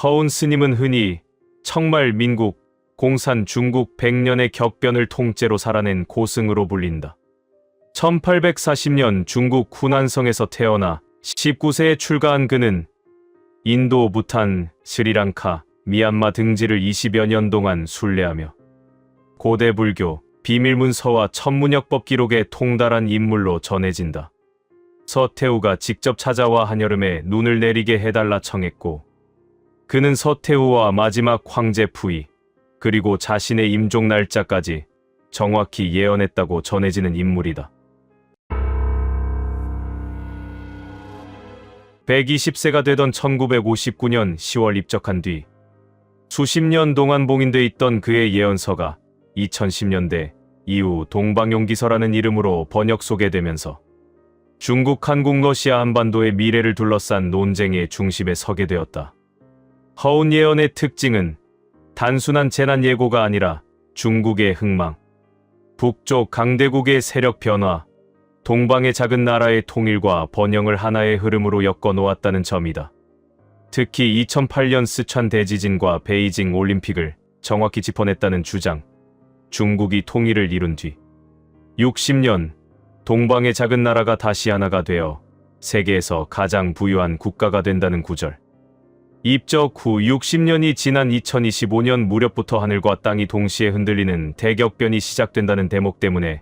허운 스님은 흔히 청말 민국, 공산 중국 100년의 격변을 통째로 살아낸 고승으로 불린다. 1840년 중국 후난성에서 태어나 19세에 출가한 그는 인도, 부탄, 스리랑카, 미얀마 등지를 20여 년 동안 순례하며 고대 불교, 비밀문서와 천문역법 기록에 통달한 인물로 전해진다. 서태후가 직접 찾아와 한여름에 눈을 내리게 해달라 청했고, 그는 서태후와 마지막 황제 푸이, 그리고 자신의 임종 날짜까지 정확히 예언했다고 전해지는 인물이다. 120세가 되던 1959년 10월 입적한 뒤 수십 년 동안 봉인돼 있던 그의 예언서가 2010년대 이후 동방용기서라는 이름으로 번역 소개되면서 중국, 한국, 러시아 한반도의 미래를 둘러싼 논쟁의 중심에 서게 되었다. 허운 예언의 특징은 단순한 재난 예고가 아니라 중국의 흥망, 북쪽 강대국의 세력 변화, 동방의 작은 나라의 통일과 번영을 하나의 흐름으로 엮어 놓았다는 점이다. 특히 2008년 스촨 대지진과 베이징 올림픽을 정확히 짚어냈다는 주장, 중국이 통일을 이룬 뒤 60년 동방의 작은 나라가 다시 하나가 되어 세계에서 가장 부유한 국가가 된다는 구절. 입적 후 60년이 지난 2025년 무렵부터 하늘과 땅이 동시에 흔들리는 대격변이 시작된다는 대목 때문에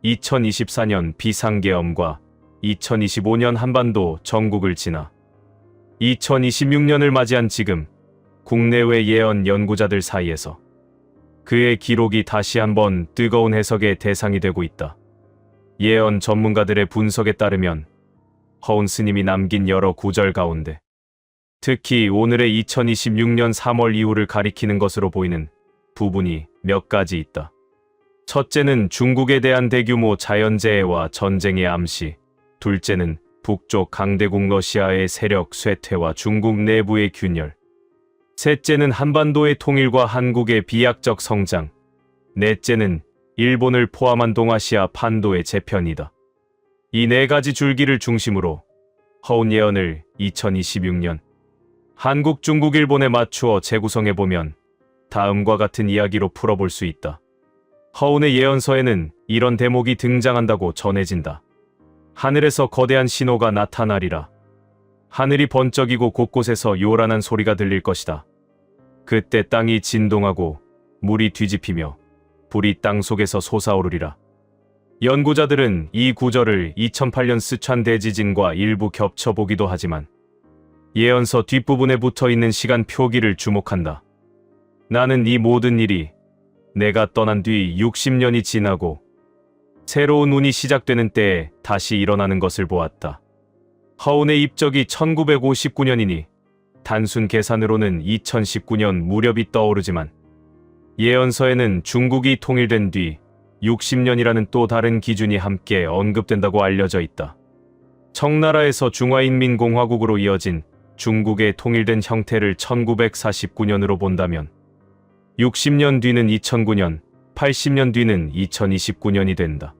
2024년 비상계엄과 2025년 한반도 전국을 지나 2026년을 맞이한 지금 국내외 예언 연구자들 사이에서 그의 기록이 다시 한번 뜨거운 해석의 대상이 되고 있다. 예언 전문가들의 분석에 따르면 허운 스님이 남긴 여러 구절 가운데 특히 오늘의 2026년 3월 이후를 가리키는 것으로 보이는 부분이 몇 가지 있다. 첫째는 중국에 대한 대규모 자연재해와 전쟁의 암시, 둘째는 북쪽 강대국 러시아의 세력 쇠퇴와 중국 내부의 균열, 셋째는 한반도의 통일과 한국의 비약적 성장, 넷째는 일본을 포함한 동아시아 판도의 재편이다. 이 네 가지 줄기를 중심으로 허운 예언을 2026년 한국, 중국, 일본에 맞추어 재구성해보면 다음과 같은 이야기로 풀어볼 수 있다. 허운의 예언서에는 이런 대목이 등장한다고 전해진다. 하늘에서 거대한 신호가 나타나리라. 하늘이 번쩍이고 곳곳에서 요란한 소리가 들릴 것이다. 그때 땅이 진동하고 물이 뒤집히며 불이 땅 속에서 솟아오르리라. 연구자들은 이 구절을 2008년 스촨 대지진과 일부 겹쳐보기도 하지만 예언서 뒷부분에 붙어있는 시간 표기를 주목한다. 나는 이 모든 일이 내가 떠난 뒤 60년이 지나고 새로운 운이 시작되는 때에 다시 일어나는 것을 보았다. 허운의 입적이 1959년이니 단순 계산으로는 2019년 무렵이 떠오르지만 예언서에는 중국이 통일된 뒤 60년이라는 또 다른 기준이 함께 언급된다고 알려져 있다. 청나라에서 중화인민공화국으로 이어진 중국의 통일된 형태를 1949년으로 본다면 60년 뒤는 2009년, 80년 뒤는 2029년이 된다.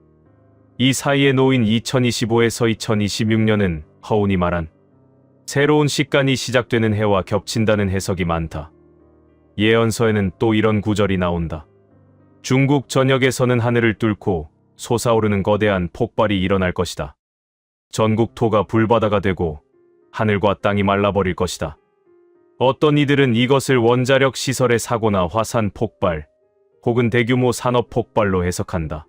이 사이에 놓인 2025에서 2026년은 허운이 말한 새로운 시간이 시작되는 해와 겹친다는 해석이 많다. 예언서에는 또 이런 구절이 나온다. 중국 전역에서는 하늘을 뚫고 솟아오르는 거대한 폭발이 일어날 것이다. 전국 토가 불바다가 되고 하늘과 땅이 말라버릴 것이다. 어떤 이들은 이것을 원자력 시설의 사고나 화산 폭발 혹은 대규모 산업 폭발로 해석한다.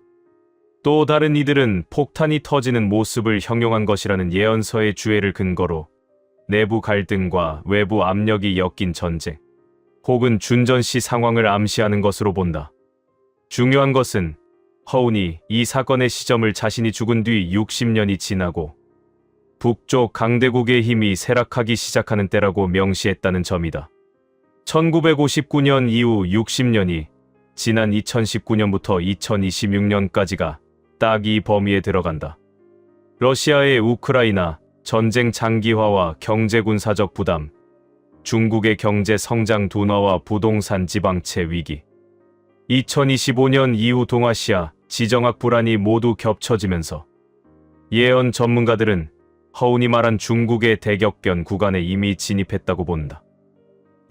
또 다른 이들은 폭탄이 터지는 모습을 형용한 것이라는 예언서의 주해를 근거로 내부 갈등과 외부 압력이 엮인 전쟁 혹은 준전시 상황을 암시하는 것으로 본다. 중요한 것은 허운이 이 사건의 시점을 자신이 죽은 뒤 60년이 지나고 북쪽 강대국의 힘이 쇠락하기 시작하는 때라고 명시했다는 점이다. 1959년 이후 60년이 지난 2019년부터 2026년까지가 딱 이 범위에 들어간다. 러시아의 우크라이나 전쟁 장기화와 경제군사적 부담, 중국의 경제 성장 둔화와 부동산 지방채 위기, 2025년 이후 동아시아 지정학 불안이 모두 겹쳐지면서 예언 전문가들은 허운이 말한 중국의 대격변 구간에 이미 진입했다고 본다.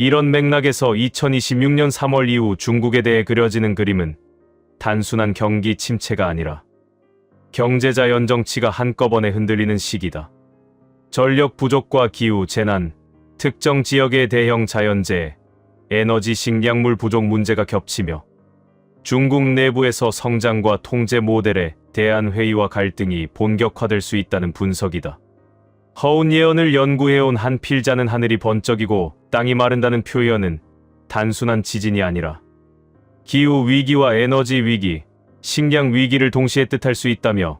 이런 맥락에서 2026년 3월 이후 중국에 대해 그려지는 그림은 단순한 경기 침체가 아니라 경제자연 정치가 한꺼번에 흔들리는 시기다. 전력 부족과 기후 재난, 특정 지역의 대형 자연재해, 에너지 식량물 부족 문제가 겹치며 중국 내부에서 성장과 통제 모델에 대한 회의와 갈등이 본격화될 수 있다는 분석이다. 허운 예언을 연구해온 한 필자는 하늘이 번쩍이고 땅이 마른다는 표현은 단순한 지진이 아니라 기후 위기와 에너지 위기, 식량 위기를 동시에 뜻할 수 있다며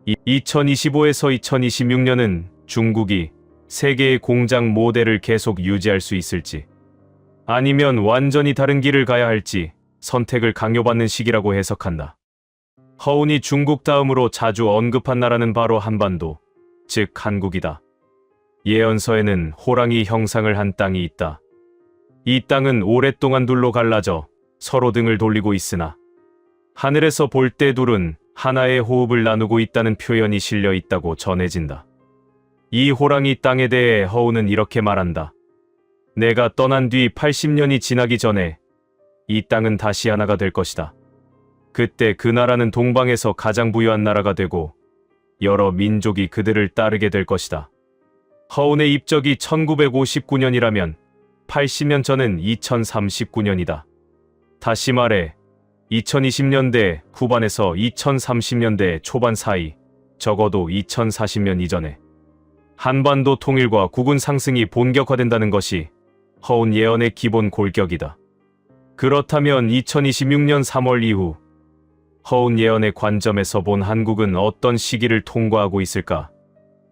2025에서 2026년은 중국이 세계의 공장 모델을 계속 유지할 수 있을지 아니면 완전히 다른 길을 가야 할지 선택을 강요받는 시기라고 해석한다. 허운이 중국 다음으로 자주 언급한 나라는 바로 한반도, 즉 한국이다. 예언서에는 호랑이 형상을 한 땅이 있다. 이 땅은 오랫동안 둘로 갈라져 서로 등을 돌리고 있으나 하늘에서 볼 때 둘은 하나의 호흡을 나누고 있다는 표현이 실려 있다고 전해진다. 이 호랑이 땅에 대해 허운은 이렇게 말한다. 내가 떠난 뒤 80년이 지나기 전에 이 땅은 다시 하나가 될 것이다. 그때 그 나라는 동방에서 가장 부유한 나라가 되고 여러 민족이 그들을 따르게 될 것이다. 허운의 입적이 1959년이라면 80년 전은 2039년이다. 다시 말해 2020년대 후반에서 2030년대 초반 사이, 적어도 2040년 이전에 한반도 통일과 국운 상승이 본격화된다는 것이 허운 예언의 기본 골격이다. 그렇다면 2026년 3월 이후 허운 예언의 관점에서 본 한국은 어떤 시기를 통과하고 있을까?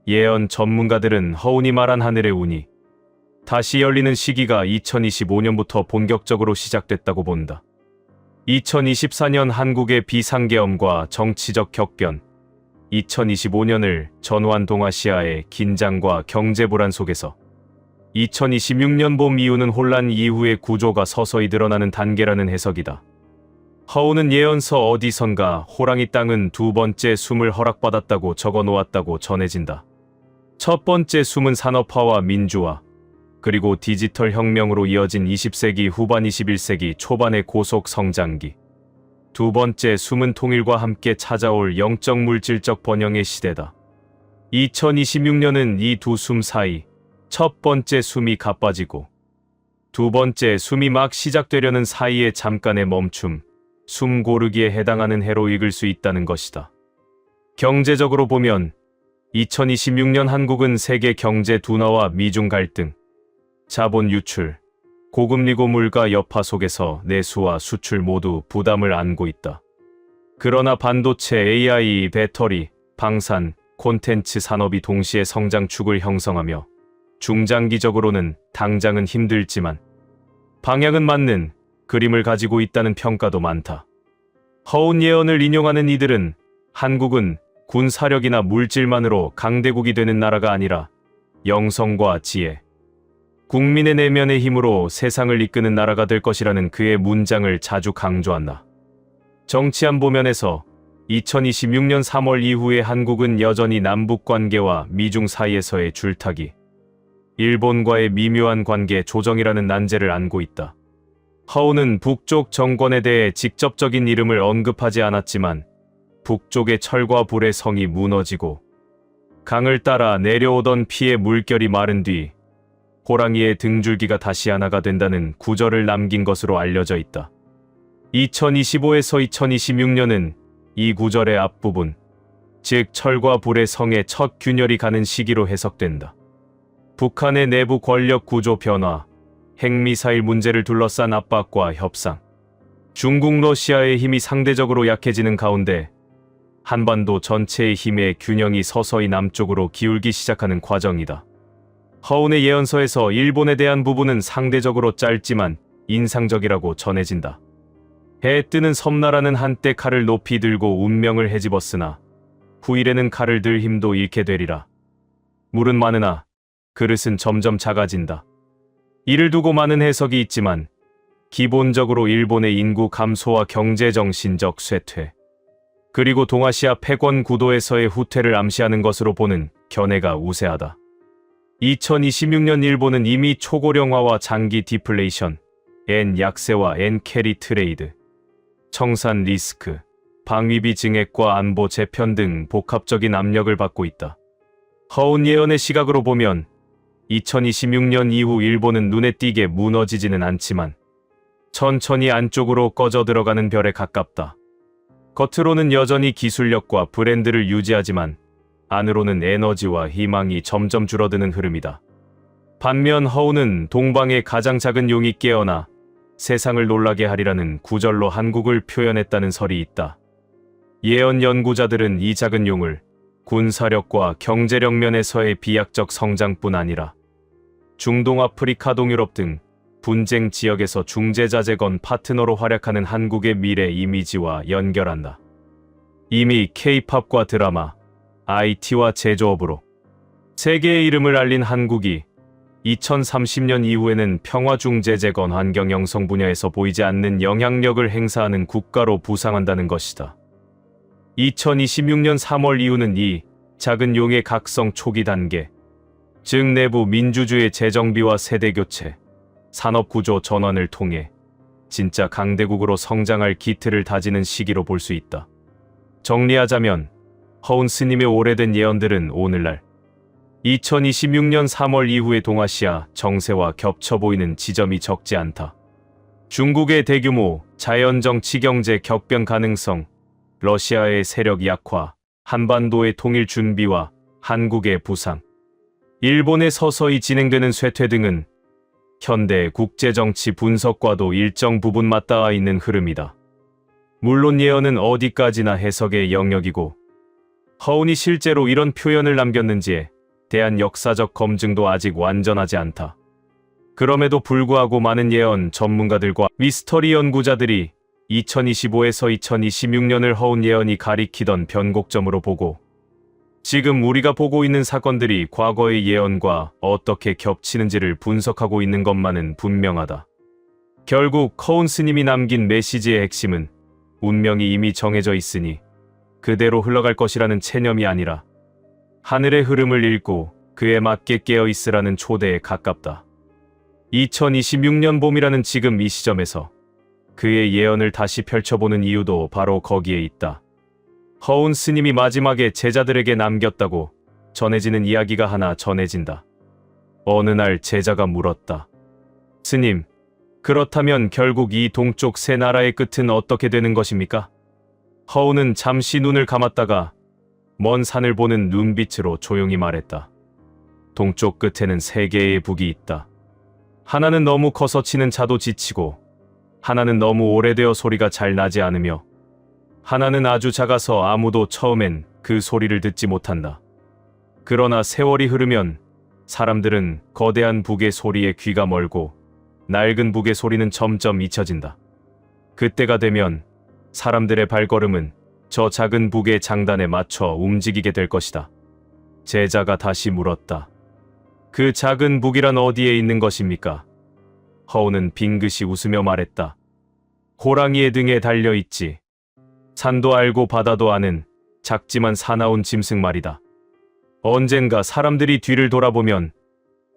예언 전문가들은 허운이 말한 하늘의 운이 다시 열리는 시기가 2025년부터 본격적으로 시작됐다고 본다. 2024년 한국의 비상계엄과 정치적 격변, 2025년을 전후한 동아시아의 긴장과 경제 불안 속에서 2026년 봄 이후는 혼란 이후의 구조가 서서히 드러나는 단계라는 해석이다. 허운은 예언서 어디선가 호랑이 땅은 두 번째 숨을 허락받았다고 적어 놓았다고 전해진다. 첫 번째 숨은 산업화와 민주화, 그리고 디지털 혁명으로 이어진 20세기 후반 21세기 초반의 고속 성장기. 두 번째 숨은 통일과 함께 찾아올 영적 물질적 번영의 시대다. 2026년은 이 두 숨 사이 첫 번째 숨이 가빠지고 두 번째 숨이 막 시작되려는 사이의 잠깐의 멈춤, 숨 고르기에 해당하는 해로 읽을 수 있다는 것이다. 경제적으로 보면 2026년 한국은 세계 경제 둔화와 미중 갈등, 자본 유출, 고금리 고물가 여파 속에서 내수와 수출 모두 부담을 안고 있다. 그러나 반도체, AI, 배터리, 방산, 콘텐츠 산업이 동시에 성장축을 형성하며 중장기적으로는 당장은 힘들지만 방향은 맞는 그림을 가지고 있다는 평가도 많다. 허운 예언을 인용하는 이들은 한국은 군사력이나 물질만으로 강대국이 되는 나라가 아니라 영성과 지혜, 국민의 내면의 힘으로 세상을 이끄는 나라가 될 것이라는 그의 문장을 자주 강조한다. 정치안보 면에서 2026년 3월 이후에 한국은 여전히 남북관계와 미중 사이에서의 줄타기, 일본과의 미묘한 관계 조정이라는 난제를 안고 있다. 허운은 북쪽 정권에 대해 직접적인 이름을 언급하지 않았지만 북쪽의 철과 불의 성이 무너지고 강을 따라 내려오던 피의 물결이 마른 뒤 호랑이의 등줄기가 다시 하나가 된다는 구절을 남긴 것으로 알려져 있다. 2025에서 2026년은 이 구절의 앞부분, 즉 철과 불의 성의 첫 균열이 가는 시기로 해석된다. 북한의 내부 권력 구조 변화, 핵미사일 문제를 둘러싼 압박과 협상, 중국 러시아의 힘이 상대적으로 약해지는 가운데 한반도 전체의 힘의 균형이 서서히 남쪽으로 기울기 시작하는 과정이다. 허운의 예언서에서 일본에 대한 부분은 상대적으로 짧지만 인상적이라고 전해진다. 해 뜨는 섬나라는 한때 칼을 높이 들고 운명을 헤집었으나 후일에는 칼을 들 힘도 잃게 되리라. 물은 많으나 그릇은 점점 작아진다. 이를 두고 많은 해석이 있지만 기본적으로 일본의 인구 감소와 경제정신적 쇠퇴, 그리고 동아시아 패권 구도에서의 후퇴를 암시하는 것으로 보는 견해가 우세하다. 2026년 일본은 이미 초고령화와 장기 디플레이션, 엔 약세와 엔 캐리 트레이드, 청산 리스크, 방위비 증액과 안보 재편 등 복합적인 압력을 받고 있다. 허운 예언의 시각으로 보면 2026년 이후 일본은 눈에 띄게 무너지지는 않지만 천천히 안쪽으로 꺼져 들어가는 별에 가깝다. 겉으로는 여전히 기술력과 브랜드를 유지하지만 안으로는 에너지와 희망이 점점 줄어드는 흐름이다. 반면 허우는 동방의 가장 작은 용이 깨어나 세상을 놀라게 하리라는 구절로 한국을 표현했다는 설이 있다. 예언 연구자들은 이 작은 용을 군사력과 경제력 면에서의 비약적 성장뿐 아니라 중동, 아프리카, 동유럽 등 분쟁 지역에서 중재자재건 파트너로 활약하는 한국의 미래 이미지와 연결한다. 이미 K-팝과 드라마, IT와 제조업으로 세계의 이름을 알린 한국이 2030년 이후에는 평화중재재건 환경 형성 분야에서 보이지 않는 영향력을 행사하는 국가로 부상한다는 것이다. 2026년 3월 이후는 이 작은 용의 각성 초기 단계, 즉 내부 민주주의 재정비와 세대교체, 산업구조 전환을 통해 진짜 강대국으로 성장할 기틀을 다지는 시기로 볼 수 있다. 정리하자면 허운 스님의 오래된 예언들은 오늘날 2026년 3월 이후의 동아시아 정세와 겹쳐 보이는 지점이 적지 않다. 중국의 대규모 자연정치 경제 격변 가능성, 러시아의 세력 약화, 한반도의 통일 준비와 한국의 부상, 일본의 서서히 진행되는 쇠퇴 등은 현대 국제정치 분석과도 일정 부분 맞닿아 있는 흐름이다. 물론 예언은 어디까지나 해석의 영역이고 허운이 실제로 이런 표현을 남겼는지에 대한 역사적 검증도 아직 완전하지 않다. 그럼에도 불구하고 많은 예언 전문가들과 미스터리 연구자들이 2025에서 2026년을 허운 예언이 가리키던 변곡점으로 보고 지금 우리가 보고 있는 사건들이 과거의 예언과 어떻게 겹치는지를 분석하고 있는 것만은 분명하다. 결국 허운 스님이 남긴 메시지의 핵심은 운명이 이미 정해져 있으니 그대로 흘러갈 것이라는 체념이 아니라 하늘의 흐름을 읽고 그에 맞게 깨어 있으라는 초대에 가깝다. 2026년 봄이라는 지금 이 시점에서 그의 예언을 다시 펼쳐보는 이유도 바로 거기에 있다. 허운 스님이 마지막에 제자들에게 남겼다고 전해지는 이야기가 하나 전해진다. 어느 날 제자가 물었다. 스님, 그렇다면 결국 이 동쪽 세 나라의 끝은 어떻게 되는 것입니까? 허운은 잠시 눈을 감았다가 먼 산을 보는 눈빛으로 조용히 말했다. 동쪽 끝에는 세 개의 북이 있다. 하나는 너무 커서 치는 자도 지치고, 하나는 너무 오래되어 소리가 잘 나지 않으며, 하나는 아주 작아서 아무도 처음엔 그 소리를 듣지 못한다. 그러나 세월이 흐르면 사람들은 거대한 북의 소리에 귀가 멀고 낡은 북의 소리는 점점 잊혀진다. 그때가 되면 사람들의 발걸음은 저 작은 북의 장단에 맞춰 움직이게 될 것이다. 제자가 다시 물었다. 그 작은 북이란 어디에 있는 것입니까? 허우는 빙긋이 웃으며 말했다. 호랑이의 등에 달려있지. 산도 알고 바다도 아는 작지만 사나운 짐승 말이다. 언젠가 사람들이 뒤를 돌아보면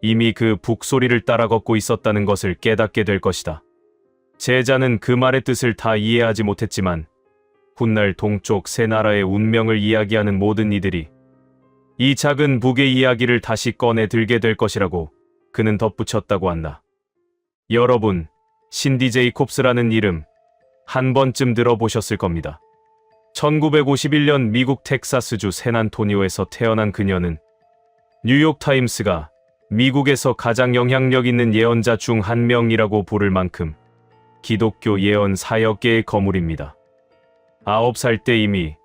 이미 그 북소리를 따라 걷고 있었다는 것을 깨닫게 될 것이다. 제자는 그 말의 뜻을 다 이해하지 못했지만 훗날 동쪽 세 나라의 운명을 이야기하는 모든 이들이 이 작은 북의 이야기를 다시 꺼내 들게 될 것이라고 그는 덧붙였다고 한다. 여러분, 신디 제이콥스라는 이름 한 번쯤 들어보셨을 겁니다. 1951년 미국 텍사스주 샌안토니오에서 태어난 그녀는 뉴욕타임스가 미국에서 가장 영향력 있는 예언자 중 한 명이라고 부를 만큼 기독교 예언 사역계의 거물입니다. 9살 때 이미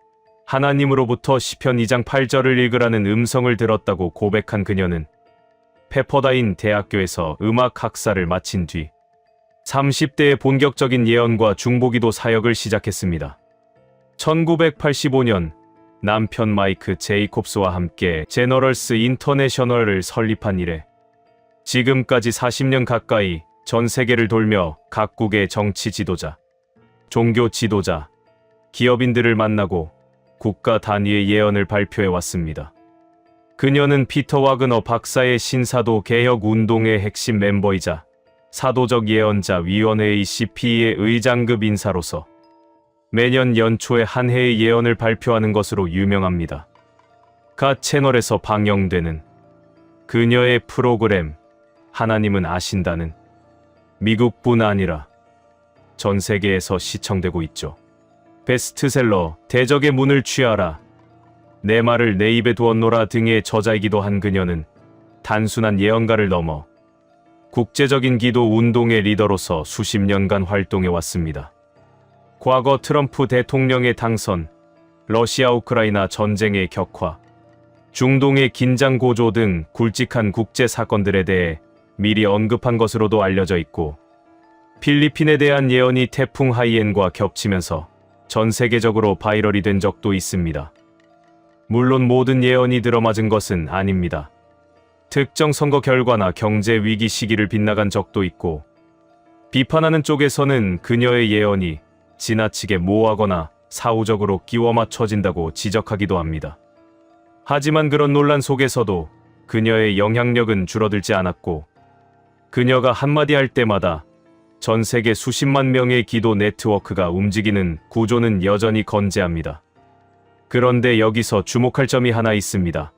하나님으로부터 시편 2장 8절을 읽으라는 음성을 들었다고 고백한 그녀는 페퍼다인 대학교에서 음악 학사를 마친 뒤 30대의 본격적인 예언과 중보기도 사역을 시작했습니다. 1985년 남편 마이크 제이콥스와 함께 제너럴스 인터내셔널을 설립한 이래 지금까지 40년 가까이 전 세계를 돌며 각국의 정치 지도자, 종교 지도자, 기업인들을 만나고 국가 단위의 예언을 발표해 왔습니다. 그녀는 피터 와그너 박사의 신사도 개혁 운동의 핵심 멤버이자 사도적 예언자 위원회의 CP의 의장급 인사로서 매년 연초에 한 해의 예언을 발표하는 것으로 유명합니다. 가 채널에서 방영되는 그녀의 프로그램 하나님은 아신다는 미국뿐 아니라 전 세계에서 시청되고 있죠. 베스트셀러 대적의 문을 취하라, 내 말을 내 입에 두었노라 등의 저자이기도 한 그녀는 단순한 예언가를 넘어 국제적인 기도 운동의 리더로서 수십 년간 활동해 왔습니다. 과거 트럼프 대통령의 당선, 러시아 우크라이나 전쟁의 격화, 중동의 긴장 고조 등 굵직한 국제 사건들에 대해 미리 언급한 것으로도 알려져 있고, 필리핀에 대한 예언이 태풍 하이엔과 겹치면서 전 세계적으로 바이럴이 된 적도 있습니다. 물론 모든 예언이 들어맞은 것은 아닙니다. 특정 선거 결과나 경제 위기 시기를 빗나간 적도 있고, 비판하는 쪽에서는 그녀의 예언이 지나치게 모호하거나 사후적으로 끼워 맞춰진다고 지적하기도 합니다. 하지만 그런 논란 속에서도 그녀의 영향력은 줄어들지 않았고, 그녀가 한마디 할 때마다 전 세계 수십만 명의 기도 네트워크가 움직이는 구조는 여전히 건재합니다. 그런데 여기서 주목할 점이 하나 있습니다.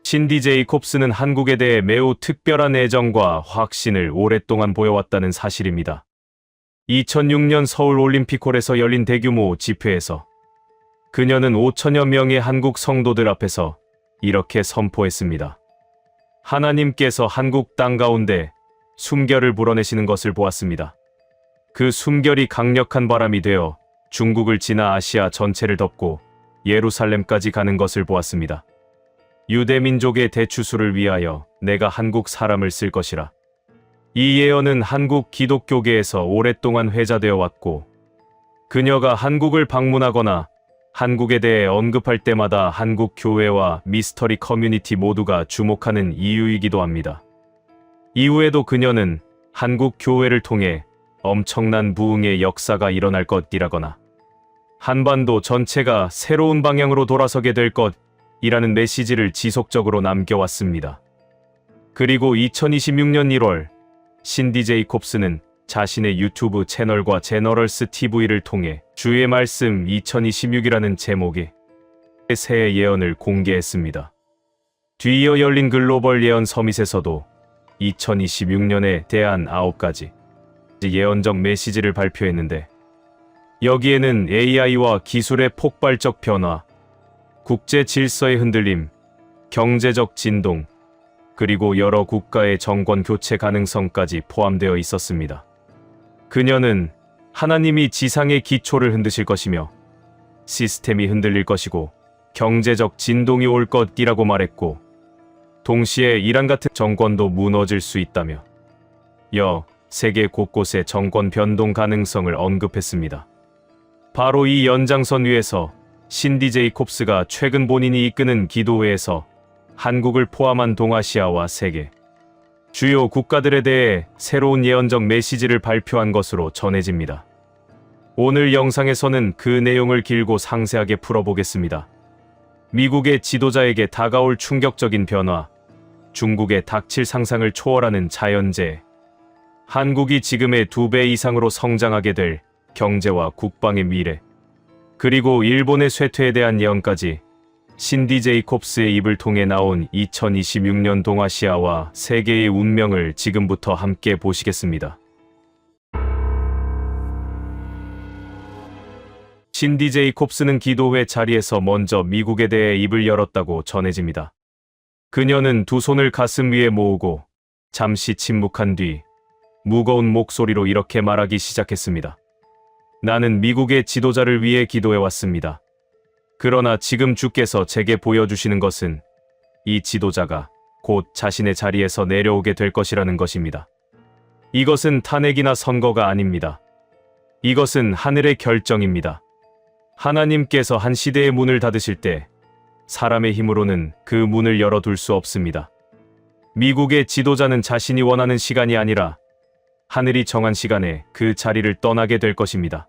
신디 제이콥스는 한국에 대해 매우 특별한 애정과 확신을 오랫동안 보여왔다는 사실입니다. 2006년 서울 올림픽홀에서 열린 대규모 집회에서 그녀는 5천여 명의 한국 성도들 앞에서 이렇게 선포했습니다. 하나님께서 한국 땅 가운데 숨결을 불어내시는 것을 보았습니다. 그 숨결이 강력한 바람이 되어 중국을 지나 아시아 전체를 덮고 예루살렘까지 가는 것을 보았습니다. 유대민족의 대추수를 위하여 내가 한국 사람을 쓸 것이라. 이 예언은 한국 기독교계에서 오랫동안 회자되어 왔고, 그녀가 한국을 방문하거나 한국에 대해 언급할 때마다 한국 교회와 미스터리 커뮤니티 모두가 주목하는 이유이기도 합니다. 이후에도 그녀는 한국 교회를 통해 엄청난 부흥의 역사가 일어날 것이라거나 한반도 전체가 새로운 방향으로 돌아서게 될 것이라는 메시지를 지속적으로 남겨왔습니다. 그리고 2026년 1월 신디 제이콥스는 자신의 유튜브 채널과 제너럴스 TV를 통해 주의 말씀 2026이라는 제목의 새해 예언을 공개했습니다. 뒤이어 열린 글로벌 예언 서밋에서도 2026년에 대한 9가지 예언적 메시지를 발표했는데, 여기에는 AI와 기술의 폭발적 변화, 국제 질서의 흔들림, 경제적 진동, 그리고 여러 국가의 정권 교체 가능성까지 포함되어 있었습니다. 그녀는 하나님이 지상의 기초를 흔드실 것이며 시스템이 흔들릴 것이고 경제적 진동이 올 것이라고 말했고, 동시에 이란 같은 정권도 무너질 수 있다며 세계 곳곳의 정권 변동 가능성을 언급했습니다. 바로 이 연장선 위에서 신디 제이콥스가 최근 본인이 이끄는 기도회에서 한국을 포함한 동아시아와 세계 주요 국가들에 대해 새로운 예언적 메시지를 발표한 것으로 전해집니다. 오늘 영상에서는 그 내용을 길고 상세하게 풀어보겠습니다. 미국의 지도자에게 다가올 충격적인 변화, 중국의 닥칠 상상을 초월하는 자연재해, 한국이 지금의 2배 이상으로 성장하게 될 경제와 국방의 미래, 그리고 일본의 쇠퇴에 대한 예언까지 신디 제이콥스의 입을 통해 나온 2026년 동아시아와 세계의 운명을 지금부터 함께 보시겠습니다. 신디 제이콥스는 기도회 자리에서 먼저 미국에 대해 입을 열었다고 전해집니다. 그녀는 두 손을 가슴 위에 모으고 잠시 침묵한 뒤 무거운 목소리로 이렇게 말하기 시작했습니다. 나는 미국의 지도자를 위해 기도해 왔습니다. 그러나 지금 주께서 제게 보여주시는 것은 이 지도자가 곧 자신의 자리에서 내려오게 될 것이라는 것입니다. 이것은 탄핵이나 선거가 아닙니다. 이것은 하늘의 결정입니다. 하나님께서 한 시대의 문을 닫으실 때 사람의 힘으로는 그 문을 열어둘 수 없습니다. 미국의 지도자는 자신이 원하는 시간이 아니라 하늘이 정한 시간에 그 자리를 떠나게 될 것입니다.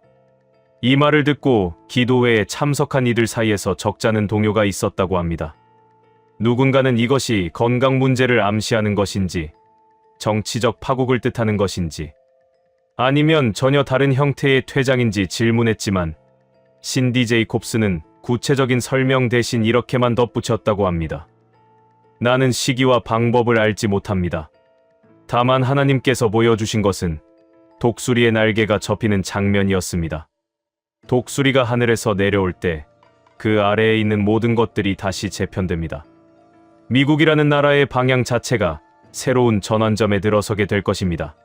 이 말을 듣고 기도회에 참석한 이들 사이에서 적잖은 동요가 있었다고 합니다. 누군가는 이것이 건강 문제를 암시하는 것인지, 정치적 파국을 뜻하는 것인지, 아니면 전혀 다른 형태의 퇴장인지 질문했지만 신디 제이콥스는 구체적인 설명 대신 이렇게만 덧붙였다고 합니다. 나는 시기와 방법을 알지 못합니다. 다만 하나님께서 보여주신 것은 독수리의 날개가 접히는 장면이었습니다. 독수리가 하늘에서 내려올 때 그 아래에 있는 모든 것들이 다시 재편됩니다. 미국이라는 나라의 방향 자체가 새로운 전환점에 들어서게 될 것입니다.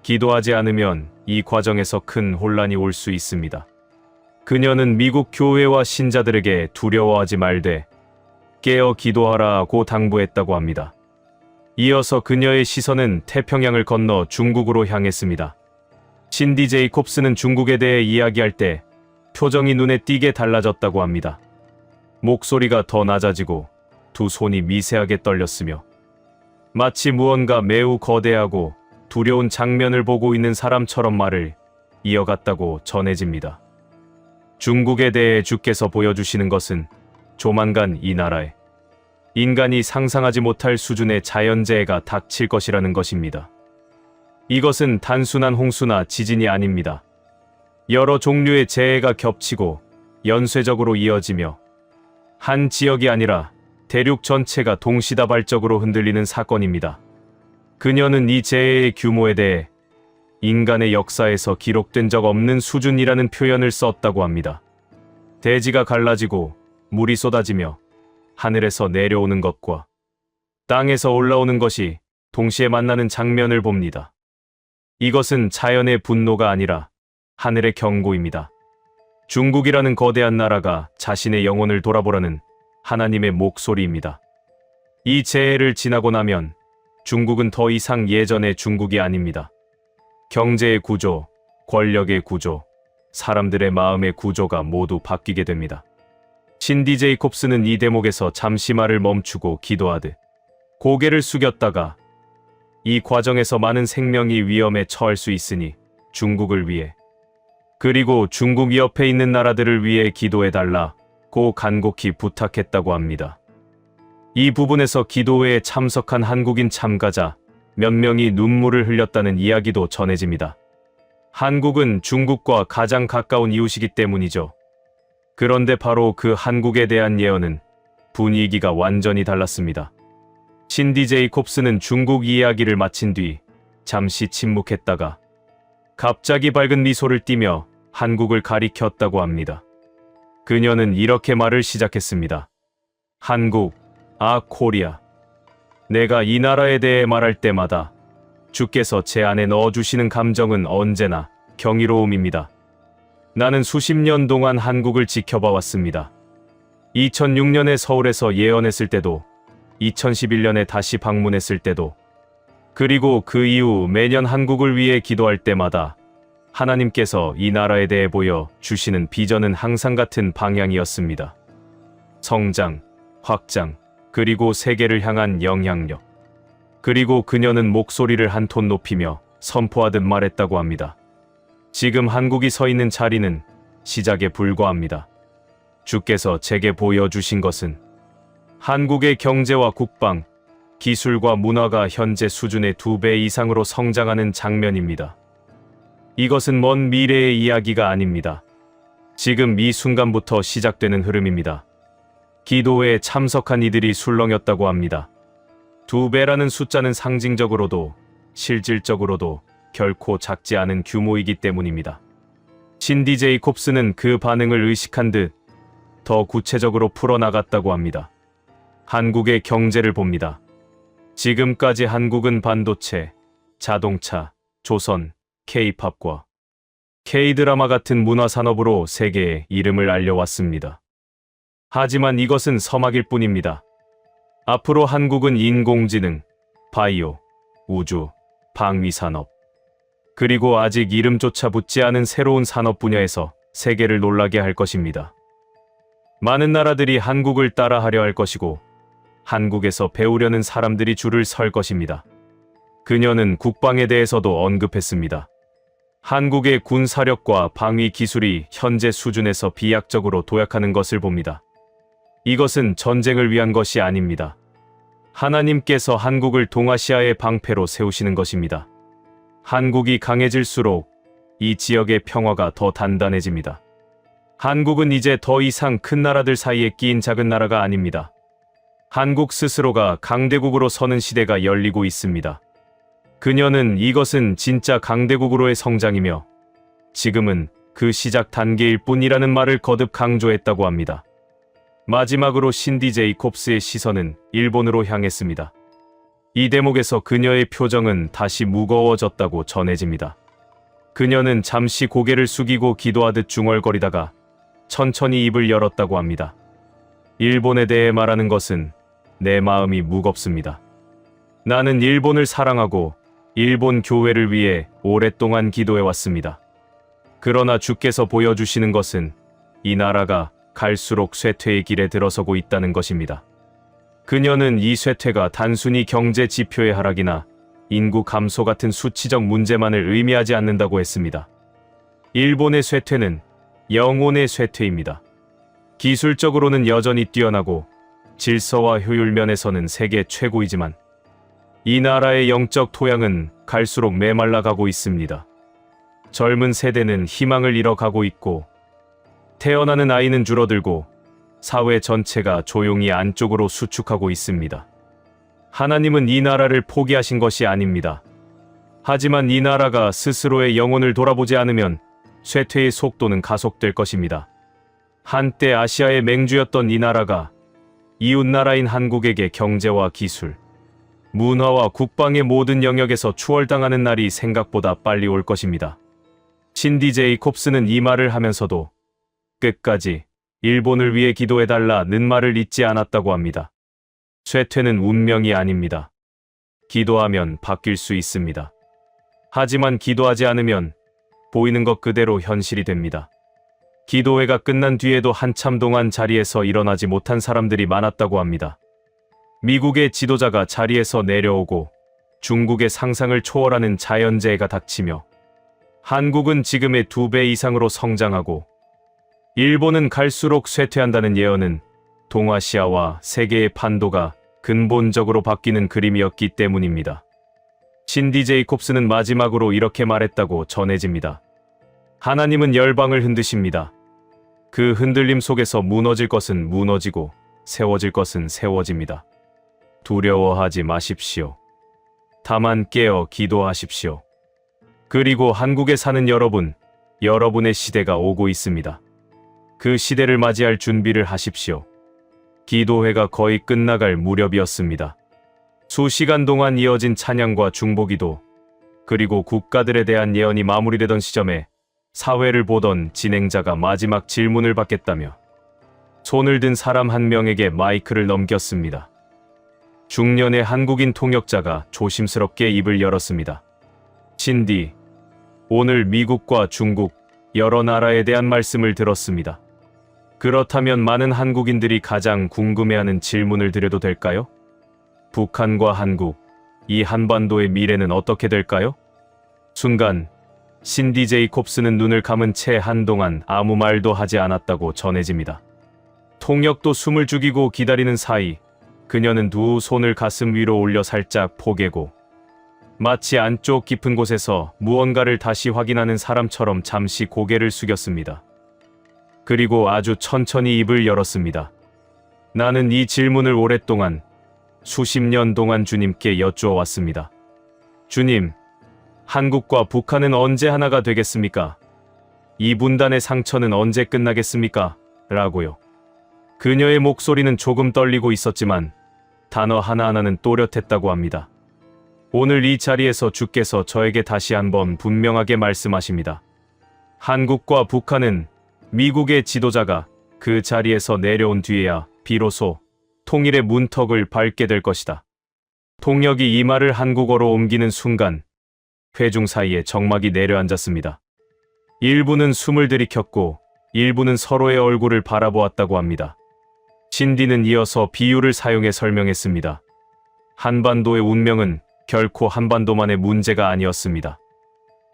기도하지 않으면 이 과정에서 큰 혼란이 올 수 있습니다. 그녀는 미국 교회와 신자들에게 두려워하지 말되 깨어 기도하라고 당부했다고 합니다. 이어서 그녀의 시선은 태평양을 건너 중국으로 향했습니다. 신디 제이콥스는 중국에 대해 이야기할 때 표정이 눈에 띄게 달라졌다고 합니다. 목소리가 더 낮아지고 두 손이 미세하게 떨렸으며 마치 무언가 매우 거대하고 두려운 장면을 보고 있는 사람처럼 말을 이어갔다고 전해집니다. 중국에 대해 주께서 보여주시는 것은 조만간 이 나라에 인간이 상상하지 못할 수준의 자연재해가 닥칠 것이라는 것입니다. 이것은 단순한 홍수나 지진이 아닙니다. 여러 종류의 재해가 겹치고 연쇄적으로 이어지며 한 지역이 아니라 대륙 전체가 동시다발적으로 흔들리는 사건입니다. 그녀는 이 재해의 규모에 대해 인간의 역사에서 기록된 적 없는 수준이라는 표현을 썼다고 합니다. 대지가 갈라지고 물이 쏟아지며 하늘에서 내려오는 것과 땅에서 올라오는 것이 동시에 만나는 장면을 봅니다. 이것은 자연의 분노가 아니라 하늘의 경고입니다. 중국이라는 거대한 나라가 자신의 영혼을 돌아보라는 하나님의 목소리입니다. 이 재해를 지나고 나면 중국은 더 이상 예전의 중국이 아닙니다. 경제의 구조, 권력의 구조, 사람들의 마음의 구조가 모두 바뀌게 됩니다. 신디 제이콥스는 이 대목에서 잠시 말을 멈추고 기도하듯 고개를 숙였다가 이 과정에서 많은 생명이 위험에 처할 수 있으니 중국을 위해 그리고 중국 옆에 있는 나라들을 위해 기도해달라고 간곡히 부탁했다고 합니다. 이 부분에서 기도회에 참석한 한국인 참가자 몇 명이 눈물을 흘렸다는 이야기도 전해집니다. 한국은 중국과 가장 가까운 이웃이기 때문이죠. 그런데 바로 그 한국에 대한 예언은 분위기가 완전히 달랐습니다. 신디 제이콥스는 중국 이야기를 마친 뒤 잠시 침묵했다가 갑자기 밝은 미소를 띠며 한국을 가리켰다고 합니다. 그녀는 이렇게 말을 시작했습니다. 한국, 코리아. 내가 이 나라에 대해 말할 때마다 주께서 제 안에 넣어주시는 감정은 언제나 경이로움입니다. 나는 수십 년 동안 한국을 지켜봐 왔습니다. 2006년에 서울에서 예언했을 때도, 2011년에 다시 방문했을 때도, 그리고 그 이후 매년 한국을 위해 기도할 때마다 하나님께서 이 나라에 대해 보여 주시는 비전은 항상 같은 방향이었습니다. 성장, 확장, 그리고 세계를 향한 영향력. 그리고 그녀는 목소리를 한 톤 높이며 선포하듯 말했다고 합니다. 지금 한국이 서 있는 자리는 시작에 불과합니다. 주께서 제게 보여주신 것은 한국의 경제와 국방, 기술과 문화가 현재 수준의 2배 이상으로 성장하는 장면입니다. 이것은 먼 미래의 이야기가 아닙니다. 지금 이 순간부터 시작되는 흐름입니다. 기도회에 참석한 이들이 술렁였다고 합니다. 2배라는 숫자는 상징적으로도 실질적으로도 결코 작지 않은 규모이기 때문입니다. 신디 제이콥스는 그 반응을 의식한 듯 더 구체적으로 풀어나갔다고 합니다. 한국의 경제를 봅니다. 지금까지 한국은 반도체, 자동차, 조선, K-팝과 K-드라마 같은 문화산업으로 세계에 이름을 알려왔습니다. 하지만 이것은 서막일 뿐입니다. 앞으로 한국은 인공지능, 바이오, 우주, 방위산업, 그리고 아직 이름조차 붙지 않은 새로운 산업 분야에서 세계를 놀라게 할 것입니다. 많은 나라들이 한국을 따라하려 할 것이고 한국에서 배우려는 사람들이 줄을 설 것입니다. 그녀는 국방에 대해서도 언급했습니다. 한국의 군사력과 방위 기술이 현재 수준에서 비약적으로 도약하는 것을 봅니다. 이것은 전쟁을 위한 것이 아닙니다. 하나님께서 한국을 동아시아의 방패로 세우시는 것입니다. 한국이 강해질수록 이 지역의 평화가 더 단단해집니다. 한국은 이제 더 이상 큰 나라들 사이에 끼인 작은 나라가 아닙니다. 한국 스스로가 강대국으로 서는 시대가 열리고 있습니다. 그녀는 이것은 진짜 강대국으로의 성장이며 지금은 그 시작 단계일 뿐이라는 말을 거듭 강조했다고 합니다. 마지막으로 신디 제이콥스의 시선은 일본으로 향했습니다. 이 대목에서 그녀의 표정은 다시 무거워졌다고 전해집니다. 그녀는 잠시 고개를 숙이고 기도하듯 중얼거리다가 천천히 입을 열었다고 합니다. 일본에 대해 말하는 것은 내 마음이 무겁습니다. 나는 일본을 사랑하고 일본 교회를 위해 오랫동안 기도해왔습니다. 그러나 주께서 보여주시는 것은 이 나라가 갈수록 쇠퇴의 길에 들어서고 있다는 것입니다. 그녀는 이 쇠퇴가 단순히 경제 지표의 하락이나 인구 감소 같은 수치적 문제만을 의미하지 않는다고 했습니다. 일본의 쇠퇴는 영혼의 쇠퇴입니다. 기술적으로는 여전히 뛰어나고 질서와 효율 면에서는 세계 최고이지만 이 나라의 영적 토양은 갈수록 메말라가고 있습니다. 젊은 세대는 희망을 잃어가고 있고 태어나는 아이는 줄어들고 사회 전체가 조용히 안쪽으로 수축하고 있습니다. 하나님은 이 나라를 포기하신 것이 아닙니다. 하지만 이 나라가 스스로의 영혼을 돌아보지 않으면 쇠퇴의 속도는 가속될 것입니다. 한때 아시아의 맹주였던 이 나라가 이웃나라인 한국에게 경제와 기술, 문화와 국방의 모든 영역에서 추월당하는 날이 생각보다 빨리 올 것입니다. 신디 제이콥스는 이 말을 하면서도 끝까지 일본을 위해 기도해달라는 말을 잊지 않았다고 합니다. 쇠퇴는 운명이 아닙니다. 기도하면 바뀔 수 있습니다. 하지만 기도하지 않으면 보이는 것 그대로 현실이 됩니다. 기도회가 끝난 뒤에도 한참 동안 자리에서 일어나지 못한 사람들이 많았다고 합니다. 미국의 지도자가 자리에서 내려오고 중국의 상상을 초월하는 자연재해가 닥치며 한국은 지금의 2배 이상으로 성장하고 일본은 갈수록 쇠퇴한다는 예언은 동아시아와 세계의 판도가 근본적으로 바뀌는 그림이었기 때문입니다. 신디 제이콥스는 마지막으로 이렇게 말했다고 전해집니다. 하나님은 열방을 흔드십니다. 그 흔들림 속에서 무너질 것은 무너지고 세워질 것은 세워집니다. 두려워하지 마십시오. 다만 깨어 기도하십시오. 그리고 한국에 사는 여러분, 여러분의 시대가 오고 있습니다. 그 시대를 맞이할 준비를 하십시오. 기도회가 거의 끝나갈 무렵이었습니다. 수시간 동안 이어진 찬양과 중보기도, 그리고 국가들에 대한 예언이 마무리되던 시점에 사회를 보던 진행자가 마지막 질문을 받겠다며 손을 든 사람 한 명에게 마이크를 넘겼습니다. 중년의 한국인 통역자가 조심스럽게 입을 열었습니다. 신디, 오늘 미국과 중국 여러 나라에 대한 말씀을 들었습니다. 그렇다면 많은 한국인들이 가장 궁금해하는 질문을 드려도 될까요? 북한과 한국, 이 한반도의 미래는 어떻게 될까요? 순간 신디 제이콥스는 눈을 감은 채 한동안 아무 말도 하지 않았다고 전해집니다. 통역도 숨을 죽이고 기다리는 사이 그녀는 두 손을 가슴 위로 올려 살짝 포개고 마치 안쪽 깊은 곳에서 무언가를 다시 확인하는 사람처럼 잠시 고개를 숙였습니다. 그리고 아주 천천히 입을 열었습니다. 나는 이 질문을 오랫동안 수십 년 동안 주님께 여쭈어 왔습니다. 주님, 한국과 북한은 언제 하나가 되겠습니까? 이 분단의 상처는 언제 끝나겠습니까? 라고요. 그녀의 목소리는 조금 떨리고 있었지만 단어 하나하나는 또렷했다고 합니다. 오늘 이 자리에서 주께서 저에게 다시 한번 분명하게 말씀하십니다. 한국과 북한은 미국의 지도자가 그 자리에서 내려온 뒤에야 비로소 통일의 문턱을 밟게 될 것이다. 통역이 이 말을 한국어로 옮기는 순간 회중 사이에 정막이 내려앉았습니다. 일부는 숨을 들이켰고 일부는 서로의 얼굴을 바라보았다고 합니다. 신디는 이어서 비유를 사용해 설명했습니다. 한반도의 운명은 결코 한반도만의 문제가 아니었습니다.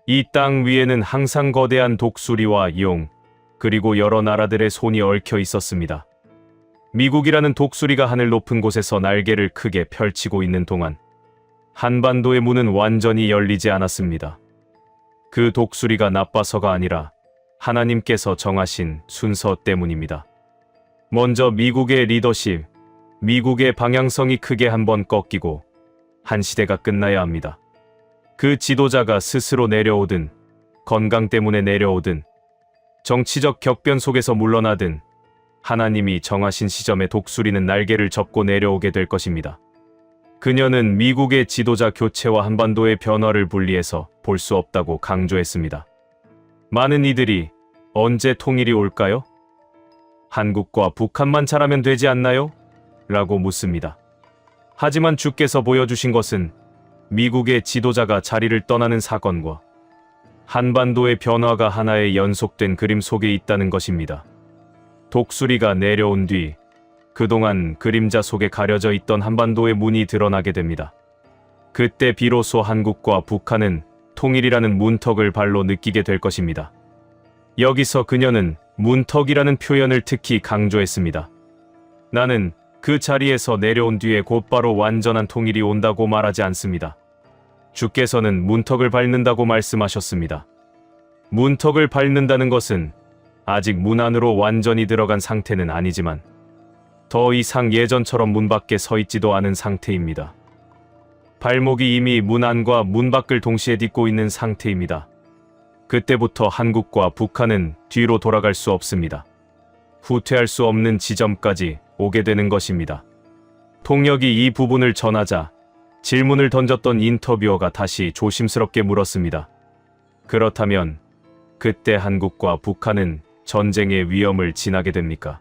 이 땅 위에는 항상 거대한 독수리와 용, 그리고 여러 나라들의 손이 얽혀 있었습니다. 미국이라는 독수리가 하늘 높은 곳에서 날개를 크게 펼치고 있는 동안 한반도의 문은 완전히 열리지 않았습니다. 그 독수리가 나빠서가 아니라 하나님께서 정하신 순서 때문입니다. 먼저 미국의 리더십, 미국의 방향성이 크게 한번 꺾이고 한 시대가 끝나야 합니다. 그 지도자가 스스로 내려오든 건강 때문에 내려오든 정치적 격변 속에서 물러나든 하나님이 정하신 시점에 독수리는 날개를 접고 내려오게 될 것입니다. 그녀는 미국의 지도자 교체와 한반도의 변화를 분리해서 볼 수 없다고 강조했습니다. 많은 이들이 언제 통일이 올까요? 한국과 북한만 잘하면 되지 않나요? 라고 묻습니다. 하지만 주께서 보여주신 것은 미국의 지도자가 자리를 떠나는 사건과 한반도의 변화가 하나의 연속된 그림 속에 있다는 것입니다. 독수리가 내려온 뒤 그동안 그림자 속에 가려져 있던 한반도의 문이 드러나게 됩니다. 그때 비로소 한국과 북한은 통일이라는 문턱을 발로 느끼게 될 것입니다. 여기서 그녀는 문턱이라는 표현을 특히 강조했습니다. 나는 그 자리에서 내려온 뒤에 곧바로 완전한 통일이 온다고 말하지 않습니다. 주께서는 문턱을 밟는다고 말씀하셨습니다. 문턱을 밟는다는 것은 아직 문 안으로 완전히 들어간 상태는 아니지만 더 이상 예전처럼 문 밖에 서 있지도 않은 상태입니다. 발목이 이미 문 안과 문 밖을 동시에 딛고 있는 상태입니다. 그때부터 한국과 북한은 뒤로 돌아갈 수 없습니다. 후퇴할 수 없는 지점까지 오게 되는 것입니다. 통역이 이 부분을 전하자 질문을 던졌던 인터뷰어가 다시 조심스럽게 물었습니다. 그렇다면 그때 한국과 북한은 전쟁의 위험을 지나게 됩니까?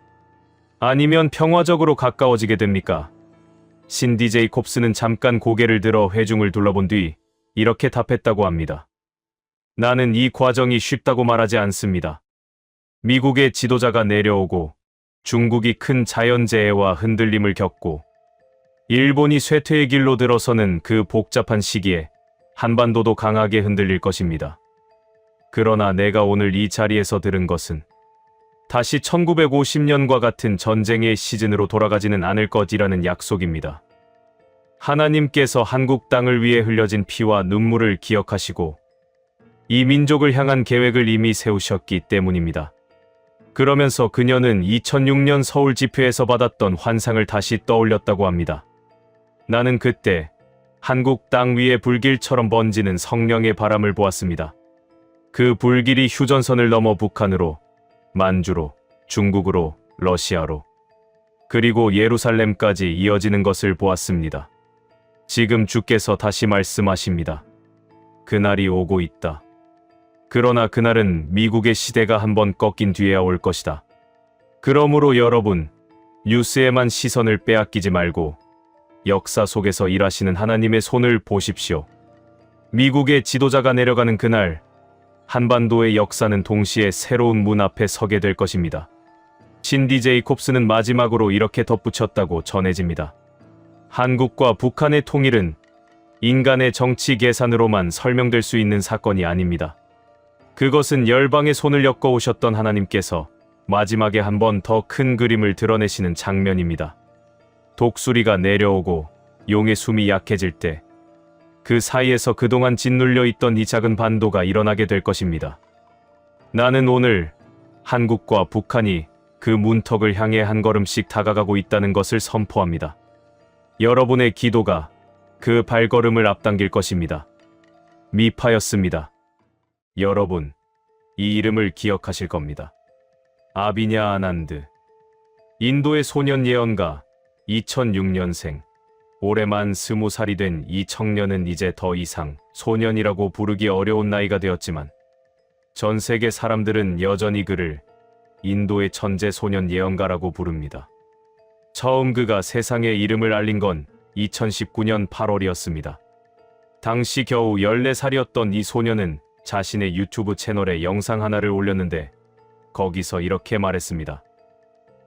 아니면 평화적으로 가까워지게 됩니까? 신디 제이콥스는 잠깐 고개를 들어 회중을 둘러본 뒤 이렇게 답했다고 합니다. 나는 이 과정이 쉽다고 말하지 않습니다. 미국의 지도자가 내려오고 중국이 큰 자연재해와 흔들림을 겪고 일본이 쇠퇴의 길로 들어서는 그 복잡한 시기에 한반도도 강하게 흔들릴 것입니다. 그러나 내가 오늘 이 자리에서 들은 것은 다시 1950년과 같은 전쟁의 시즌으로 돌아가지는 않을 것이라는 약속입니다. 하나님께서 한국 땅을 위해 흘려진 피와 눈물을 기억하시고 이 민족을 향한 계획을 이미 세우셨기 때문입니다. 그러면서 그녀는 2006년 서울 집회에서 받았던 환상을 다시 떠올렸다고 합니다. 나는 그때 한국 땅 위에 불길처럼 번지는 성령의 바람을 보았습니다. 그 불길이 휴전선을 넘어 북한으로, 만주로, 중국으로, 러시아로, 그리고 예루살렘까지 이어지는 것을 보았습니다. 지금 주께서 다시 말씀하십니다. 그날이 오고 있다. 그러나 그날은 미국의 시대가 한번 꺾인 뒤에야 올 것이다. 그러므로 여러분, 뉴스에만 시선을 빼앗기지 말고 역사 속에서 일하시는 하나님의 손을 보십시오. 미국의 지도자가 내려가는 그날, 한반도의 역사는 동시에 새로운 문 앞에 서게 될 것입니다. 신디 제이콥스는 마지막으로 이렇게 덧붙였다고 전해집니다. 한국과 북한의 통일은 인간의 정치 계산으로만 설명될 수 있는 사건이 아닙니다. 그것은 열방의 손을 엮어 오셨던 하나님께서 마지막에 한 번 더 큰 그림을 드러내시는 장면입니다. 독수리가 내려오고 용의 숨이 약해질 때 그 사이에서 그동안 짓눌려 있던 이 작은 반도가 일어나게 될 것입니다. 나는 오늘 한국과 북한이 그 문턱을 향해 한 걸음씩 다가가고 있다는 것을 선포합니다. 여러분의 기도가 그 발걸음을 앞당길 것입니다. 미파였습니다. 여러분, 이 이름을 기억하실 겁니다. 아비냐 아난드, 인도의 소년 예언가, 2006년생. 올해 만 20살이 된 이 청년은 이제 더 이상 소년이라고 부르기 어려운 나이가 되었지만 전 세계 사람들은 여전히 그를 인도의 천재 소년 예언가라고 부릅니다. 처음 그가 세상에 이름을 알린 건 2019년 8월이었습니다. 당시 겨우 14살이었던 이 소년은 자신의 유튜브 채널에 영상 하나를 올렸는데 거기서 이렇게 말했습니다.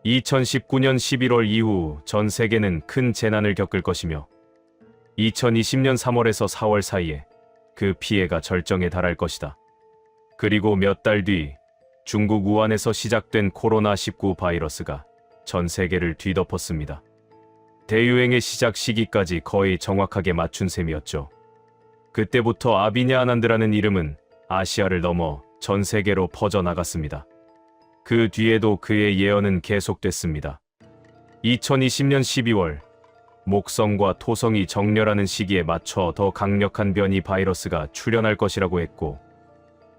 2019년 11월 이후 전 세계는 큰 재난을 겪을 것이며 2020년 3월에서 4월 사이에 그 피해가 절정에 달할 것이다. 그리고 몇 달 뒤 중국 우한에서 시작된 코로나19 바이러스가 전 세계를 뒤덮었습니다. 대유행의 시작 시기까지 거의 정확하게 맞춘 셈이었죠. 그때부터 아비냐 아난드라는 이름은 아시아를 넘어 전 세계로 퍼져나갔습니다. 그 뒤에도 그의 예언은 계속됐습니다. 2020년 12월, 목성과 토성이 정렬하는 시기에 맞춰 더 강력한 변이 바이러스가 출현할 것이라고 했고,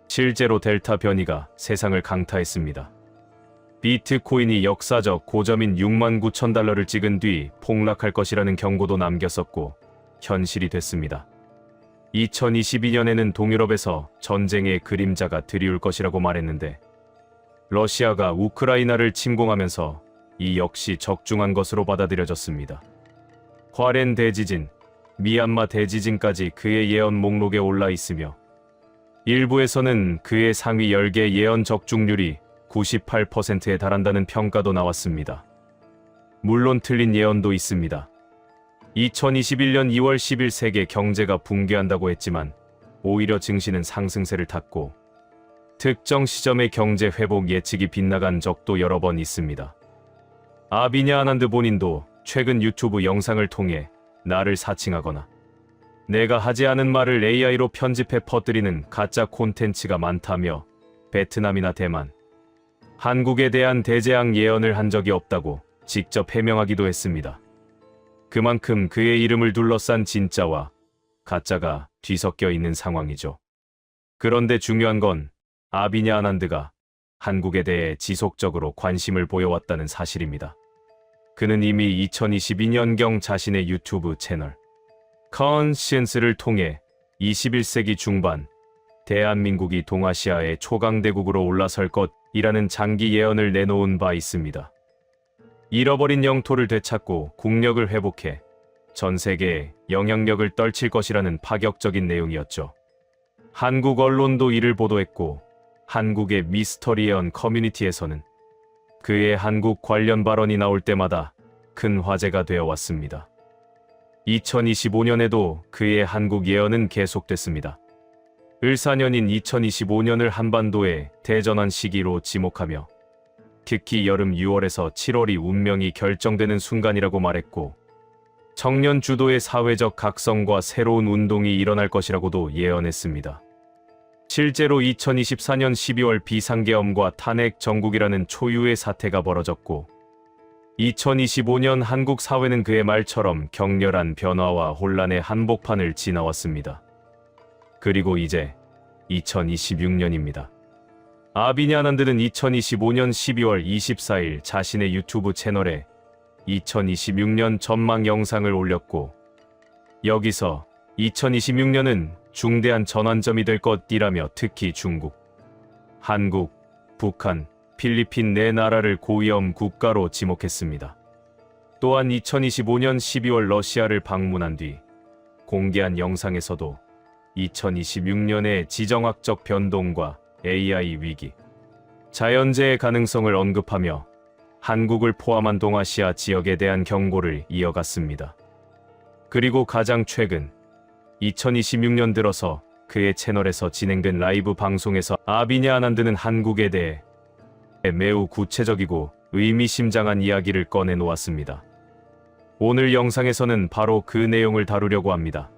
실제로 델타 변이가 세상을 강타했습니다. 비트코인이 역사적 고점인 69,000달러를 찍은 뒤 폭락할 것이라는 경고도 남겼었고, 현실이 됐습니다. 2022년에는 동유럽에서 전쟁의 그림자가 드리울 것이라고 말했는데, 러시아가 우크라이나를 침공하면서 이 역시 적중한 것으로 받아들여졌습니다. 화롄 대지진, 미얀마 대지진까지 그의 예언 목록에 올라 있으며, 일부에서는 그의 상위 10개 예언 적중률이 98%에 달한다는 평가도 나왔습니다. 물론 틀린 예언도 있습니다. 2021년 2월 10일 세계 경제가 붕괴한다고 했지만 오히려 증시는 상승세를 탔고, 특정 시점의 경제 회복 예측이 빗나간 적도 여러 번 있습니다. 아비냐 아난드 본인도 최근 유튜브 영상을 통해 나를 사칭하거나 내가 하지 않은 말을 AI로 편집해 퍼뜨리는 가짜 콘텐츠가 많다며 베트남이나 대만, 한국에 대한 대재앙 예언을 한 적이 없다고 직접 해명하기도 했습니다. 그만큼 그의 이름을 둘러싼 진짜와 가짜가 뒤섞여 있는 상황이죠. 그런데 중요한 건 아비냐 아난드가 한국에 대해 지속적으로 관심을 보여왔다는 사실입니다. 그는 이미 2022년경 자신의 유튜브 채널 컨시언스를 통해 21세기 중반 대한민국이 동아시아의 초강대국으로 올라설 것이라는 장기 예언을 내놓은 바 있습니다. 잃어버린 영토를 되찾고 국력을 회복해 전 세계에 영향력을 떨칠 것이라는 파격적인 내용이었죠. 한국 언론도 이를 보도했고, 한국의 미스터리 예언 커뮤니티에서는 그의 한국 관련 발언이 나올 때마다 큰 화제가 되어 왔습니다. 2025년에도 그의 한국 예언은 계속됐습니다. 을사년인 2025년을 한반도의 대전환 시기로 지목하며, 특히 여름 6월에서 7월이 운명이 결정되는 순간이라고 말했고, 청년 주도의 사회적 각성과 새로운 운동이 일어날 것이라고도 예언했습니다. 실제로 2024년 12월 비상계엄과 탄핵 정국이라는 초유의 사태가 벌어졌고, 2025년 한국 사회는 그의 말처럼 격렬한 변화와 혼란의 한복판을 지나왔습니다. 그리고 이제 2026년입니다. 아비냐 아난드는 2025년 12월 24일 자신의 유튜브 채널에 2026년 전망 영상을 올렸고, 여기서 2026년은 중대한 전환점이 될 것이라며 특히 중국, 한국, 북한, 필리핀 네 나라를 고위험 국가로 지목했습니다. 또한 2025년 12월 러시아를 방문한 뒤 공개한 영상에서도 2026년의 지정학적 변동과 AI 위기, 자연재해 가능성을 언급하며 한국을 포함한 동아시아 지역에 대한 경고를 이어갔습니다. 그리고 가장 최근 2026년 들어서 그의 채널에서 진행된 라이브 방송에서 아비냐 아난드는 한국에 대해 매우 구체적이고 의미심장한 이야기를 꺼내놓았습니다. 오늘 영상에서는 바로 그 내용을 다루려고 합니다.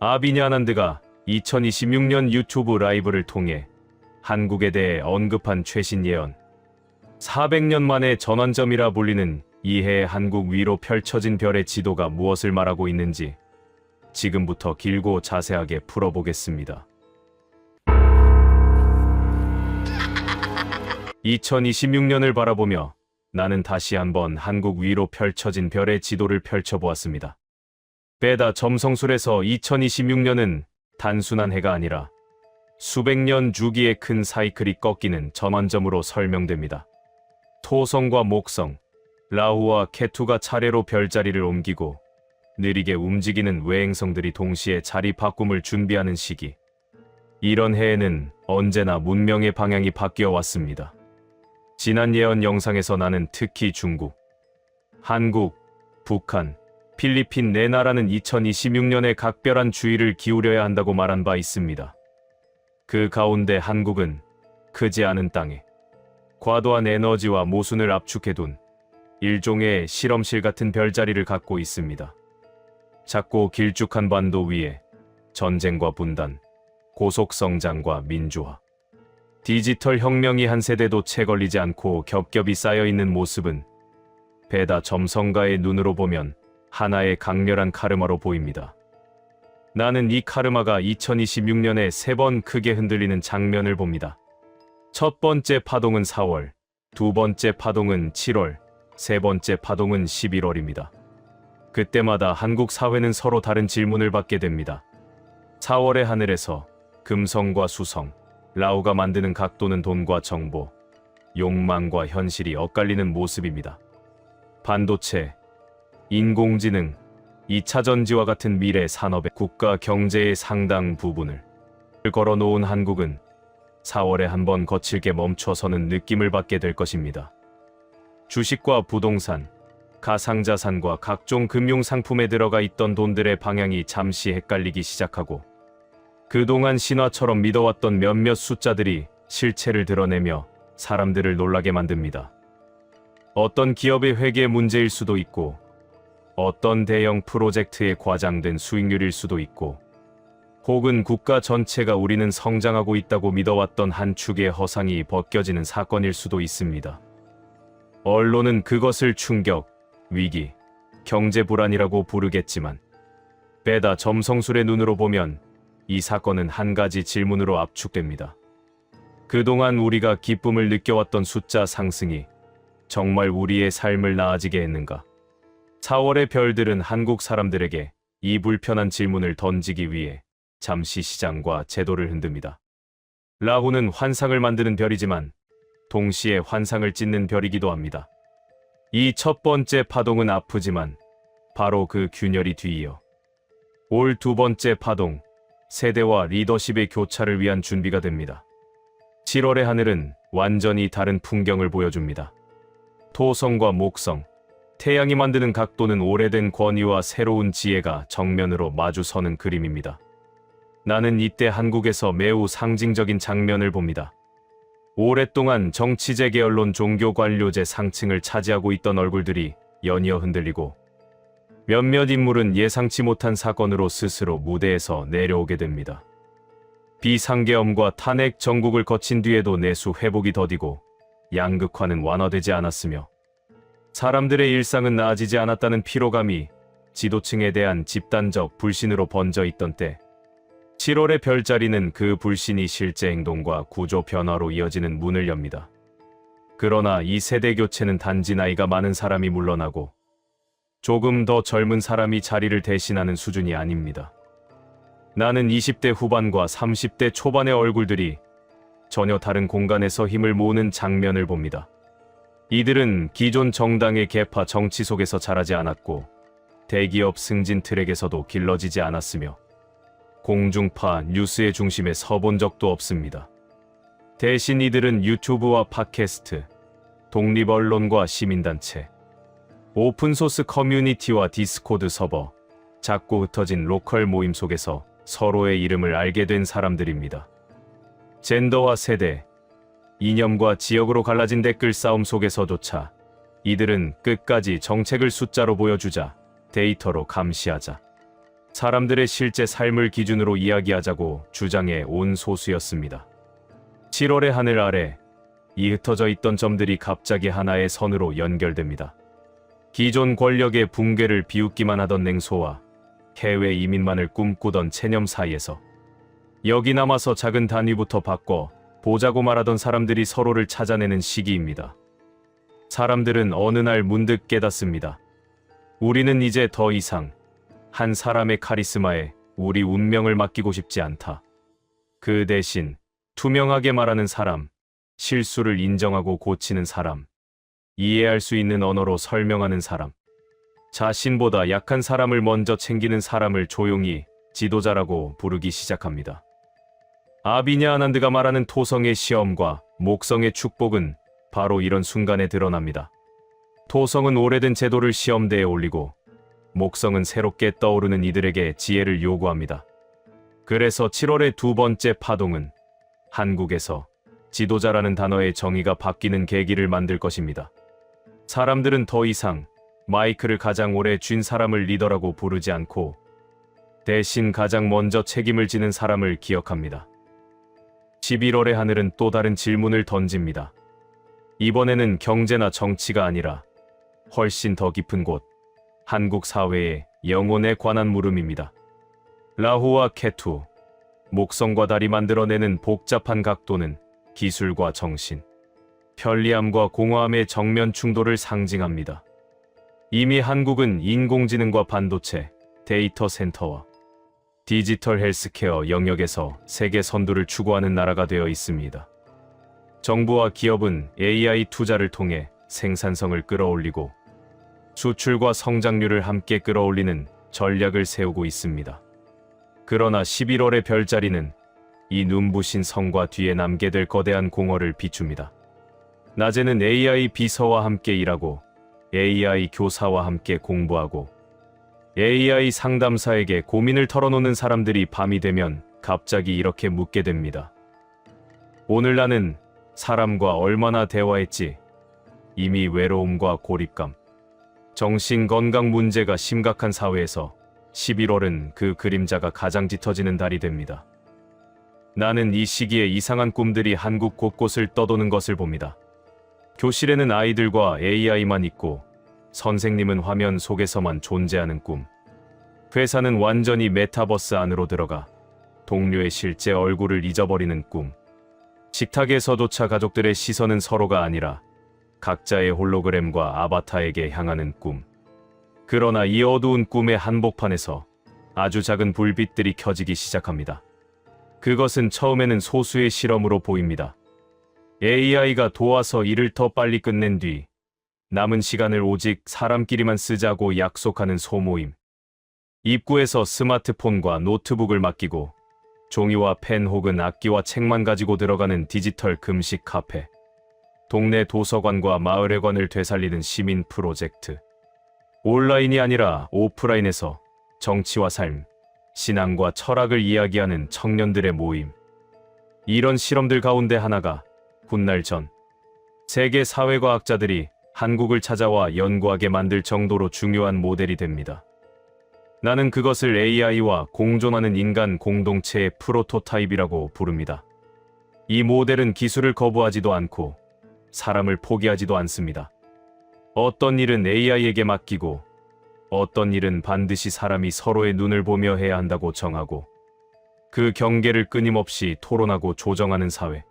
아비냐 아난드가 2026년 유튜브 라이브를 통해 한국에 대해 언급한 최신 예언, 400년 만의 전환점이라 불리는 이해의 한국 위로 펼쳐진 별의 지도가 무엇을 말하고 있는지 지금부터 길고 자세하게 풀어보겠습니다. 2026년을 바라보며 나는 다시 한번 한국 위로 펼쳐진 별의 지도를 펼쳐보았습니다. 베다 점성술에서 2026년은 단순한 해가 아니라 수백 년 주기의 큰 사이클이 꺾이는 전환점으로 설명됩니다. 토성과 목성, 라후와 케투가 차례로 별자리를 옮기고 느리게 움직이는 외행성들이 동시에 자리 바꿈을 준비하는 시기. 이런 해에는 언제나 문명의 방향이 바뀌어 왔습니다. 지난 예언 영상에서 나는 특히 중국, 한국, 북한, 필리핀 네 나라는 2026년에 각별한 주의를 기울여야 한다고 말한 바 있습니다. 그 가운데 한국은 크지 않은 땅에 과도한 에너지와 모순을 압축해둔 일종의 실험실 같은 별자리를 갖고 있습니다. 작고 길쭉한 반도 위에 전쟁과 분단, 고속성장과 민주화, 디지털 혁명이 한 세대도 채 걸리지 않고 겹겹이 쌓여있는 모습은 베다 점성가의 눈으로 보면 하나의 강렬한 카르마로 보입니다. 나는 이 카르마가 2026년에 3번 크게 흔들리는 장면을 봅니다. 첫 번째 파동은 4월, 두 번째 파동은 7월, 세 번째 파동은 11월입니다. 그때마다 한국 사회는 서로 다른 질문을 받게 됩니다. 4월의 하늘에서 금성과 수성, 라오가 만드는 각도는 돈과 정보, 욕망과 현실이 엇갈리는 모습입니다. 반도체, 인공지능, 2차 전지와 같은 미래 산업의 국가 경제의 상당 부분을 걸어놓은 한국은 4월에 한번 거칠게 멈춰서는 느낌을 받게 될 것입니다. 주식과 부동산, 가상자산과 각종 금융상품에 들어가 있던 돈들의 방향이 잠시 헷갈리기 시작하고 그동안 신화처럼 믿어왔던 몇몇 숫자들이 실체를 드러내며 사람들을 놀라게 만듭니다. 어떤 기업의 회계 문제일 수도 있고 어떤 대형 프로젝트의 과장된 수익률일 수도 있고 혹은 국가 전체가 우리는 성장하고 있다고 믿어왔던 한 축의 허상이 벗겨지는 사건일 수도 있습니다. 언론은 그것을 충격, 위기, 경제 불안이라고 부르겠지만 베다 점성술의 눈으로 보면 이 사건은 한 가지 질문으로 압축됩니다. 그동안 우리가 기쁨을 느껴왔던 숫자 상승이 정말 우리의 삶을 나아지게 했는가? 4월의 별들은 한국 사람들에게 이 불편한 질문을 던지기 위해 잠시 시장과 제도를 흔듭니다. 라후는 환상을 만드는 별이지만 동시에 환상을 찢는 별이기도 합니다. 이 첫 번째 파동은 아프지만 바로 그 균열이 뒤이어 올 두 번째 파동, 세대와 리더십의 교차를 위한 준비가 됩니다. 7월의 하늘은 완전히 다른 풍경을 보여줍니다. 토성과 목성, 태양이 만드는 각도는 오래된 권위와 새로운 지혜가 정면으로 마주서는 그림입니다. 나는 이때 한국에서 매우 상징적인 장면을 봅니다. 오랫동안 정치재 계열론 종교 관료제 상층을 차지하고 있던 얼굴들이 연이어 흔들리고 몇몇 인물은 예상치 못한 사건으로 스스로 무대에서 내려오게 됩니다. 비상계엄과 탄핵 정국을 거친 뒤에도 내수 회복이 더디고 양극화는 완화되지 않았으며 사람들의 일상은 나아지지 않았다는 피로감이 지도층에 대한 집단적 불신으로 번져 있던 때 7월의 별자리는 그 불신이 실제 행동과 구조 변화로 이어지는 문을 엽니다. 그러나 이 세대 교체는 단지 나이가 많은 사람이 물러나고 조금 더 젊은 사람이 자리를 대신하는 수준이 아닙니다. 나는 20대 후반과 30대 초반의 얼굴들이 전혀 다른 공간에서 힘을 모으는 장면을 봅니다. 이들은 기존 정당의 계파 정치 속에서 자라지 않았고 대기업 승진 트랙에서도 길러지지 않았으며 공중파 뉴스의 중심에 서본 적도 없습니다. 대신 이들은 유튜브와 팟캐스트, 독립언론과 시민단체, 오픈소스 커뮤니티와 디스코드 서버, 작고 흩어진 로컬 모임 속에서 서로의 이름을 알게 된 사람들입니다. 젠더와 세대, 이념과 지역으로 갈라진 댓글 싸움 속에서조차 이들은 끝까지 정책을 숫자로 보여주자, 데이터로 감시하자, 사람들의 실제 삶을 기준으로 이야기하자고 주장해 온 소수였습니다. 7월의 하늘 아래 이 흩어져 있던 점들이 갑자기 하나의 선으로 연결됩니다. 기존 권력의 붕괴를 비웃기만 하던 냉소와 해외 이민만을 꿈꾸던 체념 사이에서 여기 남아서 작은 단위부터 바꿔 보자고 말하던 사람들이 서로를 찾아내는 시기입니다. 사람들은 어느 날 문득 깨닫습니다. 우리는 이제 더 이상 한 사람의 카리스마에 우리 운명을 맡기고 싶지 않다. 그 대신 투명하게 말하는 사람, 실수를 인정하고 고치는 사람, 이해할 수 있는 언어로 설명하는 사람, 자신보다 약한 사람을 먼저 챙기는 사람을 조용히 지도자라고 부르기 시작합니다. 아비냐 아난드가 말하는 토성의 시험과 목성의 축복은 바로 이런 순간에 드러납니다. 토성은 오래된 제도를 시험대에 올리고 목성은 새롭게 떠오르는 이들에게 지혜를 요구합니다. 그래서 7월의 두 번째 파동은 한국에서 지도자라는 단어의 정의가 바뀌는 계기를 만들 것입니다. 사람들은 더 이상 마이크를 가장 오래 쥔 사람을 리더라고 부르지 않고 대신 가장 먼저 책임을 지는 사람을 기억합니다. 11월의 하늘은 또 다른 질문을 던집니다. 이번에는 경제나 정치가 아니라 훨씬 더 깊은 곳, 한국 사회의 영혼에 관한 물음입니다. 라후와 케투, 목성과 달이 만들어내는 복잡한 각도는 기술과 정신, 편리함과 공허함의 정면 충돌을 상징합니다. 이미 한국은 인공지능과 반도체, 데이터 센터와 디지털 헬스케어 영역에서 세계 선두를 추구하는 나라가 되어 있습니다. 정부와 기업은 AI 투자를 통해 생산성을 끌어올리고 수출과 성장률을 함께 끌어올리는 전략을 세우고 있습니다. 그러나 11월의 별자리는 이 눈부신 성과 뒤에 남게 될 거대한 공허를 비춥니다. 낮에는 AI 비서와 함께 일하고 AI 교사와 함께 공부하고 AI 상담사에게 고민을 털어놓는 사람들이 밤이 되면 갑자기 이렇게 묻게 됩니다. 오늘 나는 사람과 얼마나 대화했지? 이미 외로움과 고립감, 정신건강 문제가 심각한 사회에서 11월은 그 그림자가 가장 짙어지는 달이 됩니다. 나는 이 시기에 이상한 꿈들이 한국 곳곳을 떠도는 것을 봅니다. 교실에는 아이들과 AI만 있고 선생님은 화면 속에서만 존재하는 꿈. 회사는 완전히 메타버스 안으로 들어가 동료의 실제 얼굴을 잊어버리는 꿈. 식탁에서조차 가족들의 시선은 서로가 아니라 각자의 홀로그램과 아바타에게 향하는 꿈. 그러나 이 어두운 꿈의 한복판에서 아주 작은 불빛들이 켜지기 시작합니다. 그것은 처음에는 소수의 실험으로 보입니다. AI가 도와서 일을 더 빨리 끝낸 뒤 남은 시간을 오직 사람끼리만 쓰자고 약속하는 소모임. 입구에서 스마트폰과 노트북을 맡기고 종이와 펜 혹은 악기와 책만 가지고 들어가는 디지털 금식 카페. 동네 도서관과 마을회관을 되살리는 시민 프로젝트. 온라인이 아니라 오프라인에서 정치와 삶, 신앙과 철학을 이야기하는 청년들의 모임. 이런 실험들 가운데 하나가 훗날 전 세계 사회과학자들이 한국을 찾아와 연구하게 만들 정도로 중요한 모델이 됩니다. 나는 그것을 AI와 공존하는 인간 공동체의 프로토타입이라고 부릅니다. 이 모델은 기술을 거부하지도 않고 사람을 포기하지도 않습니다. 어떤 일은 AI에게 맡기고 어떤 일은 반드시 사람이 서로의 눈을 보며 해야 한다고 정하고 그 경계를 끊임없이 토론하고 조정하는 사회.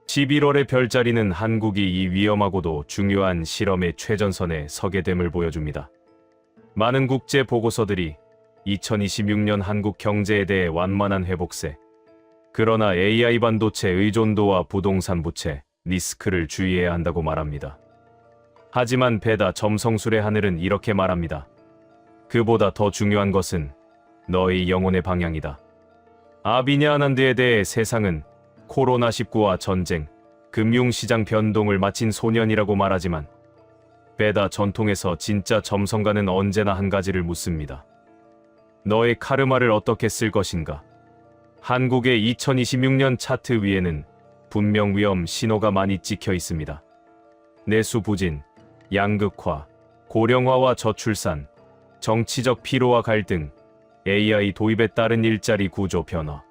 11월의 별자리는 한국이 이 위험하고도 중요한 실험의 최전선에 서게 됨을 보여줍니다. 많은 국제 보고서들이 2026년 한국 경제에 대해 완만한 회복세, 그러나 AI 반도체 의존도와 부동산 부채, 리스크를 주의해야 한다고 말합니다. 하지만 베다 점성술의 하늘은 이렇게 말합니다. 그보다 더 중요한 것은 너의 영혼의 방향이다. 아비냐 아난드에 대해 세상은 코로나19와 전쟁, 금융시장 변동을 마친 소년이라고 말하지만 베다 전통에서 진짜 점성가는 언제나 한 가지를 묻습니다. 너의 카르마를 어떻게 쓸 것인가? 한국의 2026년 차트 위에는 분명 위험 신호가 많이 찍혀 있습니다. 내수 부진, 양극화, 고령화와 저출산, 정치적 피로와 갈등, AI 도입에 따른 일자리 구조 변화.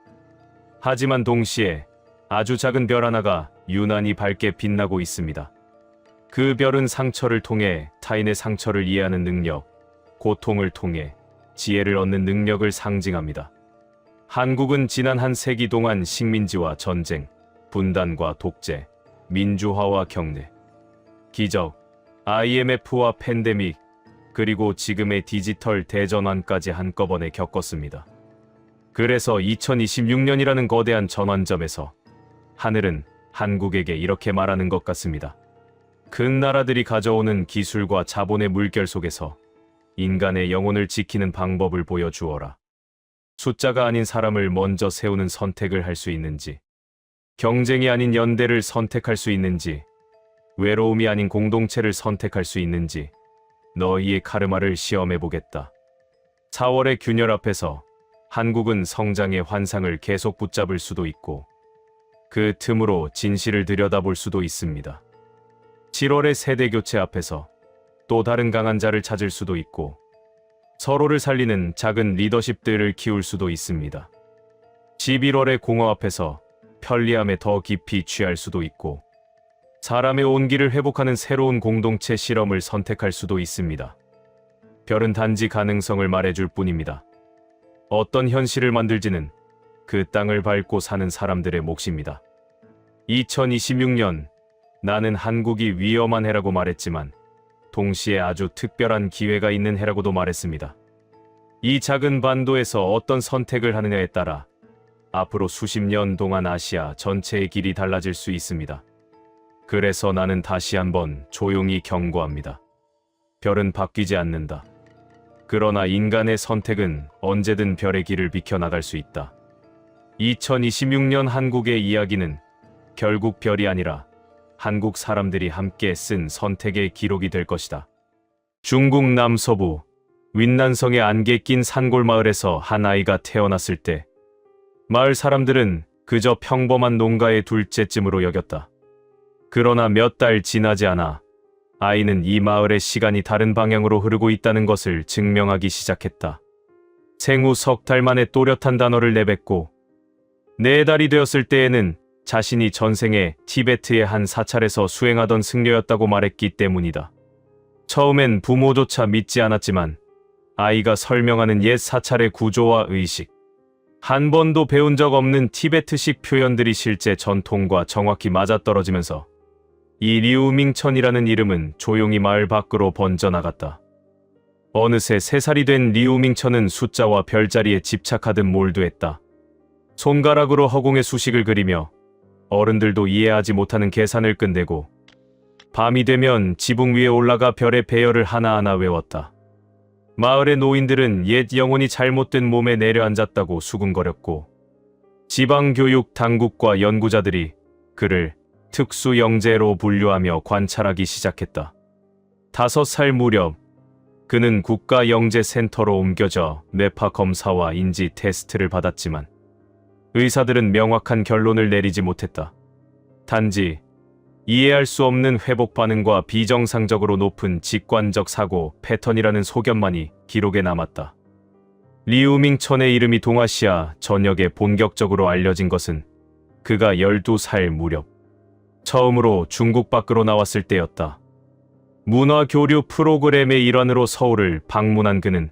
하지만 동시에 아주 작은 별 하나가 유난히 밝게 빛나고 있습니다. 그 별은 상처를 통해 타인의 상처를 이해하는 능력, 고통을 통해 지혜를 얻는 능력을 상징합니다. 한국은 지난 한 세기 동안 식민지와 전쟁, 분단과 독재, 민주화와 경례, 기적, IMF와 팬데믹, 그리고 지금의 디지털 대전환까지 한꺼번에 겪었습니다. 그래서 2026년이라는 거대한 전환점에서 하늘은 한국에게 이렇게 말하는 것 같습니다. 큰 나라들이 가져오는 기술과 자본의 물결 속에서 인간의 영혼을 지키는 방법을 보여주어라. 숫자가 아닌 사람을 먼저 세우는 선택을 할 수 있는지, 경쟁이 아닌 연대를 선택할 수 있는지, 외로움이 아닌 공동체를 선택할 수 있는지 너희의 카르마를 시험해보겠다. 4월의 균열 앞에서 한국은 성장의 환상을 계속 붙잡을 수도 있고 그 틈으로 진실을 들여다볼 수도 있습니다. 7월의 세대교체 앞에서 또 다른 강한 자를 찾을 수도 있고, 서로를 살리는 작은 리더십들을 키울 수도 있습니다. 11월의 공허 앞에서 편리함에 더 깊이 취할 수도 있고, 사람의 온기를 회복하는 새로운 공동체 실험을 선택할 수도 있습니다. 별은 단지 가능성을 말해줄 뿐입니다. 어떤 현실을 만들지는 그 땅을 밟고 사는 사람들의 몫입니다. 2026년, 나는 한국이 위험한 해라고 말했지만 동시에 아주 특별한 기회가 있는 해라고도 말했습니다. 이 작은 반도에서 어떤 선택을 하느냐에 따라 앞으로 수십 년 동안 아시아 전체의 길이 달라질 수 있습니다. 그래서 나는 다시 한번 조용히 경고합니다. 별은 바뀌지 않는다. 그러나 인간의 선택은 언제든 별의 길을 비켜나갈 수 있다. 2026년 한국의 이야기는 결국 별이 아니라 한국 사람들이 함께 쓴 선택의 기록이 될 것이다. 중국 남서부 윈난성의 안개 낀 산골 마을에서 한 아이가 태어났을 때 마을 사람들은 그저 평범한 농가의 둘째쯤으로 여겼다. 그러나 몇 달 지나지 않아 아이는 이 마을의 시간이 다른 방향으로 흐르고 있다는 것을 증명하기 시작했다. 생후 석 달 만에 또렷한 단어를 내뱉고 4달이 되었을 때에는 자신이 전생에 티베트의 한 사찰에서 수행하던 승려였다고 말했기 때문이다. 처음엔 부모조차 믿지 않았지만 아이가 설명하는 옛 사찰의 구조와 의식, 한 번도 배운 적 없는 티베트식 표현들이 실제 전통과 정확히 맞아떨어지면서 이 리우밍천이라는 이름은 조용히 마을 밖으로 번져나갔다. 어느새 3살이 된 리우밍천은 숫자와 별자리에 집착하듯 몰두했다. 손가락으로 허공의 수식을 그리며 어른들도 이해하지 못하는 계산을 끝내고 밤이 되면 지붕 위에 올라가 별의 배열을 하나하나 외웠다. 마을의 노인들은 옛 영혼이 잘못된 몸에 내려앉았다고 수군거렸고 지방교육 당국과 연구자들이 그를 특수 영재로 분류하며 관찰하기 시작했다. 5살 무렵 그는 국가 영재센터로 옮겨져 뇌파 검사와 인지 테스트를 받았지만 의사들은 명확한 결론을 내리지 못했다. 단지 이해할 수 없는 회복 반응과 비정상적으로 높은 직관적 사고 패턴이라는 소견만이 기록에 남았다. 리우밍천의 이름이 동아시아 전역에 본격적으로 알려진 것은 그가 12살 무렵 처음으로 중국 밖으로 나왔을 때였다. 문화교류 프로그램의 일환으로 서울을 방문한 그는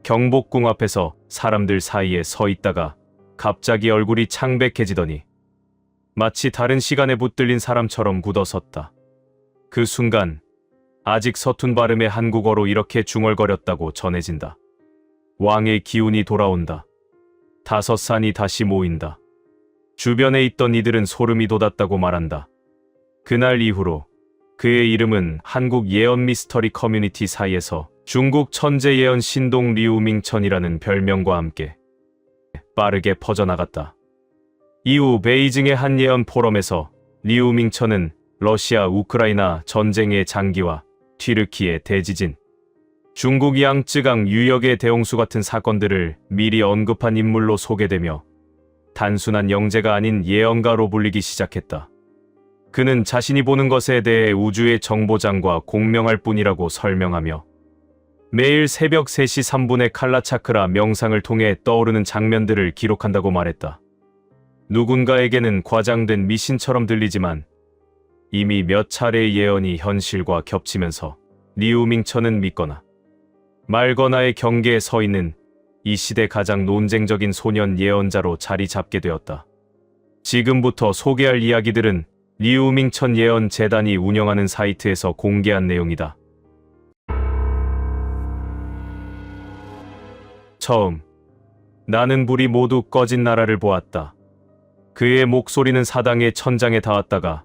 경복궁 앞에서 사람들 사이에 서 있다가 갑자기 얼굴이 창백해지더니 마치 다른 시간에 붙들린 사람처럼 굳어섰다. 그 순간 아직 서툰 발음의 한국어로 이렇게 중얼거렸다고 전해진다. 왕의 기운이 돌아온다. 5산이 다시 모인다. 주변에 있던 이들은 소름이 돋았다고 말한다. 그날 이후로 그의 이름은 한국 예언 미스터리 커뮤니티 사이에서 중국 천재 예언 신동 리우밍천이라는 별명과 함께 빠르게 퍼져나갔다. 이후 베이징의 한 예언 포럼에서 리우밍천은 러시아 우크라이나 전쟁의 장기와 튀르키의 대지진, 중국 양쯔강 유역의 대홍수 같은 사건들을 미리 언급한 인물로 소개되며 단순한 영재가 아닌 예언가로 불리기 시작했다. 그는 자신이 보는 것에 대해 우주의 정보장과 공명할 뿐이라고 설명하며 매일 새벽 3시 3분의 칼라차크라 명상을 통해 떠오르는 장면들을 기록한다고 말했다. 누군가에게는 과장된 미신처럼 들리지만 이미 몇 차례의 예언이 현실과 겹치면서 리우밍천은 믿거나 말거나의 경계에 서 있는 이 시대 가장 논쟁적인 소년 예언자로 자리 잡게 되었다. 지금부터 소개할 이야기들은 리우밍천 예언 재단이 운영하는 사이트에서 공개한 내용이다. 처음, 나는 불이 모두 꺼진 나라를 보았다. 그의 목소리는 사당의 천장에 닿았다가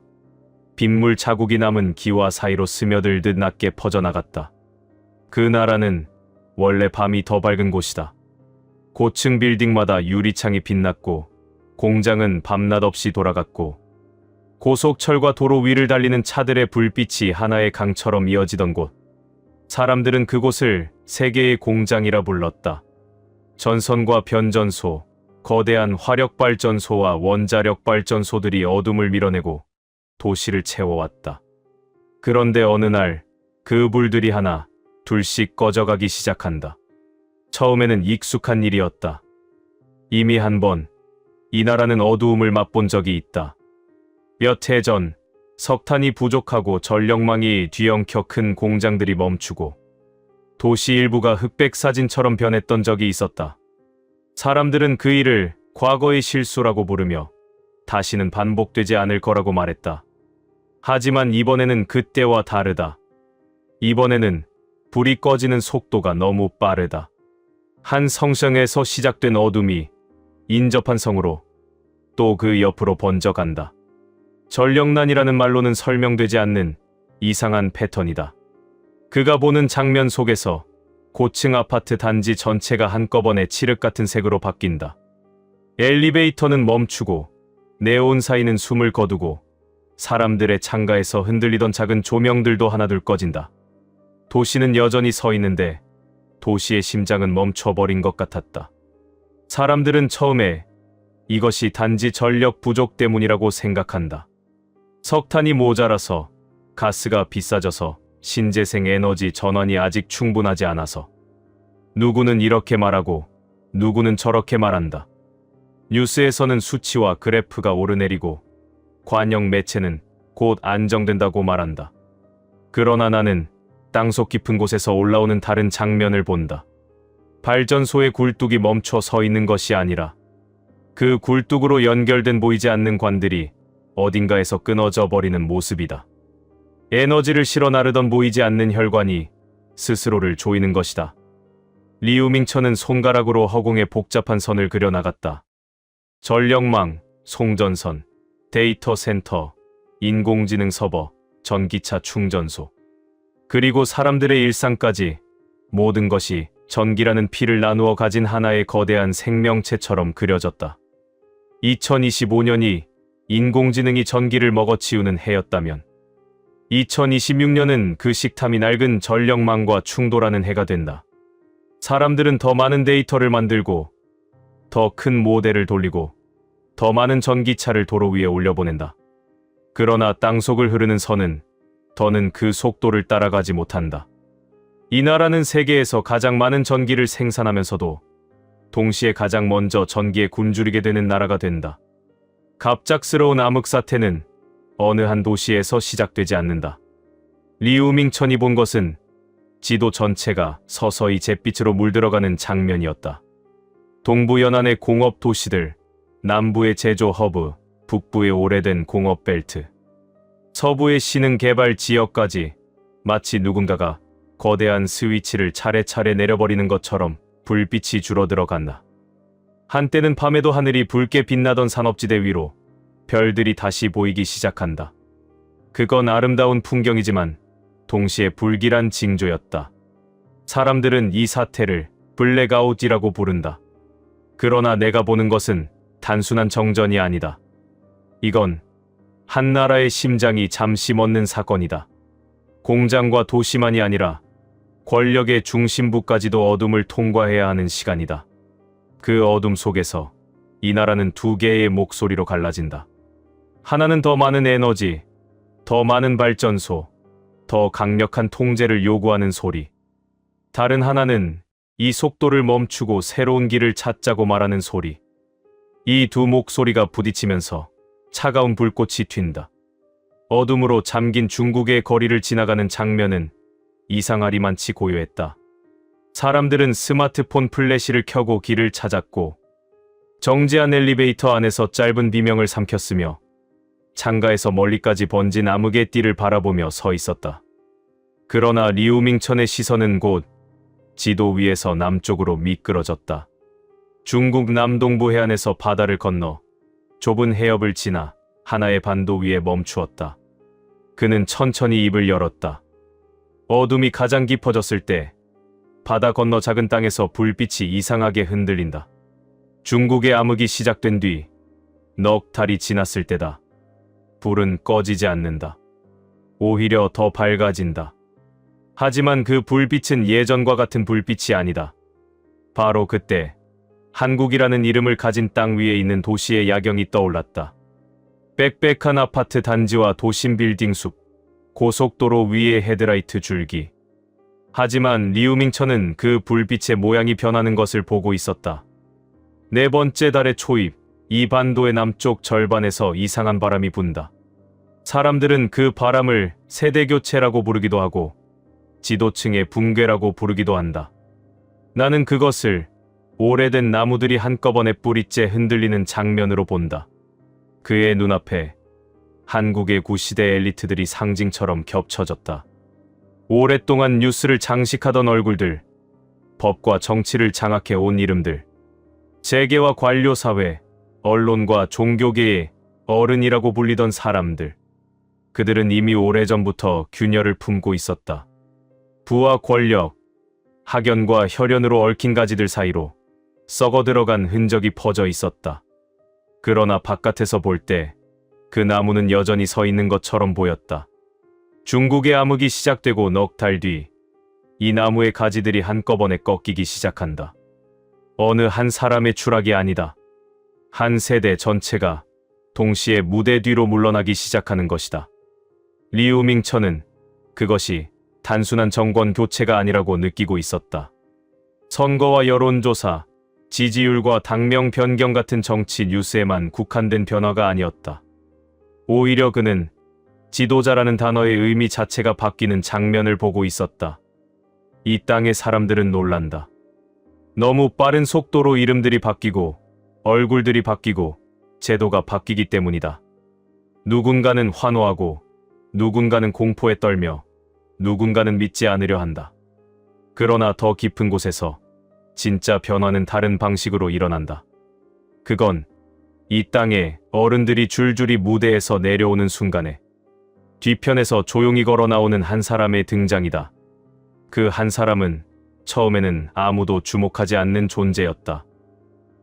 빗물 자국이 남은 기와 사이로 스며들듯 낮게 퍼져나갔다. 그 나라는 원래 밤이 더 밝은 곳이다. 고층 빌딩마다 유리창이 빛났고 공장은 밤낮 없이 돌아갔고 고속철과 도로 위를 달리는 차들의 불빛이 하나의 강처럼 이어지던 곳. 사람들은 그곳을 세계의 공장이라 불렀다. 전선과 변전소, 거대한 화력발전소와 원자력발전소들이 어둠을 밀어내고 도시를 채워왔다. 그런데 어느 날 그 불들이 하나, 둘씩 꺼져가기 시작한다. 처음에는 익숙한 일이었다. 이미 한 번, 이 나라는 어두움을 맛본 적이 있다. 몇 해 전, 석탄이 부족하고 전력망이 뒤엉켜 큰 공장들이 멈추고 도시 일부가 흑백 사진처럼 변했던 적이 있었다. 사람들은 그 일을 과거의 실수라고 부르며 다시는 반복되지 않을 거라고 말했다. 하지만 이번에는 그때와 다르다. 이번에는 불이 꺼지는 속도가 너무 빠르다. 한 성성에서 시작된 어둠이 인접한 성으로 또 그 옆으로 번져간다. 전력난이라는 말로는 설명되지 않는 이상한 패턴이다. 그가 보는 장면 속에서 고층 아파트 단지 전체가 한꺼번에 칠흑 같은 색으로 바뀐다. 엘리베이터는 멈추고 네온 사이는 숨을 거두고 사람들의 창가에서 흔들리던 작은 조명들도 하나둘 꺼진다. 도시는 여전히 서 있는데 도시의 심장은 멈춰버린 것 같았다. 사람들은 처음에 이것이 단지 전력 부족 때문이라고 생각한다. 석탄이 모자라서, 가스가 비싸져서, 신재생 에너지 전환이 아직 충분하지 않아서. 누구는 이렇게 말하고 누구는 저렇게 말한다. 뉴스에서는 수치와 그래프가 오르내리고 관영 매체는 곧 안정된다고 말한다. 그러나 나는 땅속 깊은 곳에서 올라오는 다른 장면을 본다. 발전소의 굴뚝이 멈춰 서 있는 것이 아니라 그 굴뚝으로 연결된 보이지 않는 관들이 어딘가에서 끊어져 버리는 모습이다. 에너지를 실어 나르던 보이지 않는 혈관이 스스로를 조이는 것이다. 리우밍천은 손가락으로 허공에 복잡한 선을 그려나갔다. 전력망, 송전선, 데이터 센터, 인공지능 서버, 전기차 충전소, 그리고 사람들의 일상까지 모든 것이 전기라는 피를 나누어 가진 하나의 거대한 생명체처럼 그려졌다. 2025년이 인공지능이 전기를 먹어치우는 해였다면 2026년은 그 식탐이 낡은 전력망과 충돌하는 해가 된다. 사람들은 더 많은 데이터를 만들고 더 큰 모델을 돌리고 더 많은 전기차를 도로 위에 올려보낸다. 그러나 땅속을 흐르는 선은 더는 그 속도를 따라가지 못한다. 이 나라는 세계에서 가장 많은 전기를 생산하면서도 동시에 가장 먼저 전기에 굶주리게 되는 나라가 된다. 갑작스러운 암흑 사태는 어느 한 도시에서 시작되지 않는다. 리우밍천이 본 것은 지도 전체가 서서히 잿빛으로 물들어가는 장면이었다. 동부 연안의 공업 도시들, 남부의 제조 허브, 북부의 오래된 공업 벨트, 서부의 신흥 개발 지역까지 마치 누군가가 거대한 스위치를 차례차례 내려버리는 것처럼 불빛이 줄어들어 간다. 한때는 밤에도 하늘이 붉게 빛나던 산업지대 위로 별들이 다시 보이기 시작한다. 그건 아름다운 풍경이지만 동시에 불길한 징조였다. 사람들은 이 사태를 블랙아웃이라고 부른다. 그러나 내가 보는 것은 단순한 정전이 아니다. 이건 한 나라의 심장이 잠시 멎는 사건이다. 공장과 도시만이 아니라 권력의 중심부까지도 어둠을 통과해야 하는 시간이다. 그 어둠 속에서 이 나라는 두 개의 목소리로 갈라진다. 하나는 더 많은 에너지, 더 많은 발전소, 더 강력한 통제를 요구하는 소리. 다른 하나는 이 속도를 멈추고 새로운 길을 찾자고 말하는 소리. 이 두 목소리가 부딪히면서 차가운 불꽃이 튄다. 어둠으로 잠긴 중국의 거리를 지나가는 장면은 이상하리만치 고요했다. 사람들은 스마트폰 플래시를 켜고 길을 찾았고 정지한 엘리베이터 안에서 짧은 비명을 삼켰으며 창가에서 멀리까지 번진 암흑의 띠를 바라보며 서 있었다. 그러나 리우밍천의 시선은 곧 지도 위에서 남쪽으로 미끄러졌다. 중국 남동부 해안에서 바다를 건너 좁은 해협을 지나 하나의 반도 위에 멈추었다. 그는 천천히 입을 열었다. 어둠이 가장 깊어졌을 때 바다 건너 작은 땅에서 불빛이 이상하게 흔들린다. 중국의 암흑이 시작된 뒤 넉 달이 지났을 때다. 불은 꺼지지 않는다. 오히려 더 밝아진다. 하지만 그 불빛은 예전과 같은 불빛이 아니다. 바로 그때 한국이라는 이름을 가진 땅 위에 있는 도시의 야경이 떠올랐다. 빽빽한 아파트 단지와 도심 빌딩 숲, 고속도로 위의 헤드라이트 줄기. 하지만 리우밍천은 그 불빛의 모양이 변하는 것을 보고 있었다. 네 번째 달의 초입, 이 반도의 남쪽 절반에서 이상한 바람이 분다. 사람들은 그 바람을 세대교체라고 부르기도 하고 지도층의 붕괴라고 부르기도 한다. 나는 그것을 오래된 나무들이 한꺼번에 뿌리째 흔들리는 장면으로 본다. 그의 눈앞에 한국의 구시대 엘리트들이 상징처럼 겹쳐졌다. 오랫동안 뉴스를 장식하던 얼굴들, 법과 정치를 장악해 온 이름들, 재계와 관료사회, 언론과 종교계의 어른이라고 불리던 사람들. 그들은 이미 오래전부터 균열을 품고 있었다. 부와 권력, 학연과 혈연으로 얽힌 가지들 사이로 썩어들어간 흔적이 퍼져 있었다. 그러나 바깥에서 볼 때 그 나무는 여전히 서 있는 것처럼 보였다. 중국의 암흑이 시작되고 넉 달 뒤 이 나무의 가지들이 한꺼번에 꺾이기 시작한다. 어느 한 사람의 추락이 아니다. 한 세대 전체가 동시에 무대 뒤로 물러나기 시작하는 것이다. 리우밍천은 그것이 단순한 정권 교체가 아니라고 느끼고 있었다. 선거와 여론조사, 지지율과 당명 변경 같은 정치 뉴스에만 국한된 변화가 아니었다. 오히려 그는 지도자라는 단어의 의미 자체가 바뀌는 장면을 보고 있었다. 이 땅의 사람들은 놀란다. 너무 빠른 속도로 이름들이 바뀌고 얼굴들이 바뀌고 제도가 바뀌기 때문이다. 누군가는 환호하고 누군가는 공포에 떨며 누군가는 믿지 않으려 한다. 그러나 더 깊은 곳에서 진짜 변화는 다른 방식으로 일어난다. 그건 이 땅에 어른들이 줄줄이 무대에서 내려오는 순간에 뒤편에서 조용히 걸어 나오는 한 사람의 등장이다. 그 한 사람은 처음에는 아무도 주목하지 않는 존재였다.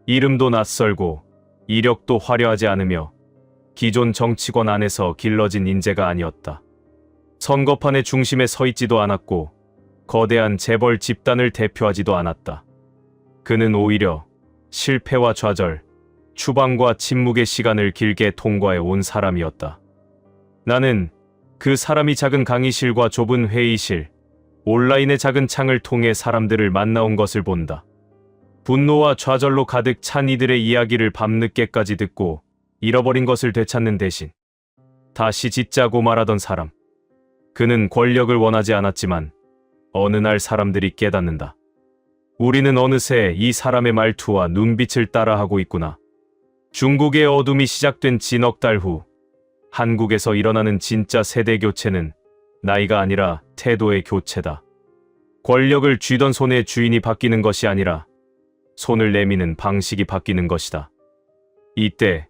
이름도 낯설고 이력도 화려하지 않으며 기존 정치권 안에서 길러진 인재가 아니었다. 선거판의 중심에 서 있지도 않았고 거대한 재벌 집단을 대표하지도 않았다. 그는 오히려 실패와 좌절, 추방과 침묵의 시간을 길게 통과해 온 사람이었다. 나는 그 사람이 작은 강의실과 좁은 회의실, 온라인의 작은 창을 통해 사람들을 만나온 것을 본다. 분노와 좌절로 가득 찬 이들의 이야기를 밤늦게까지 듣고 잃어버린 것을 되찾는 대신 다시 짓자고 말하던 사람. 그는 권력을 원하지 않았지만 어느 날 사람들이 깨닫는다. 우리는 어느새 이 사람의 말투와 눈빛을 따라하고 있구나. 중국의 어둠이 시작된 지 넉 달 후 한국에서 일어나는 진짜 세대 교체는 나이가 아니라 태도의 교체다. 권력을 쥐던 손의 주인이 바뀌는 것이 아니라 손을 내미는 방식이 바뀌는 것이다. 이때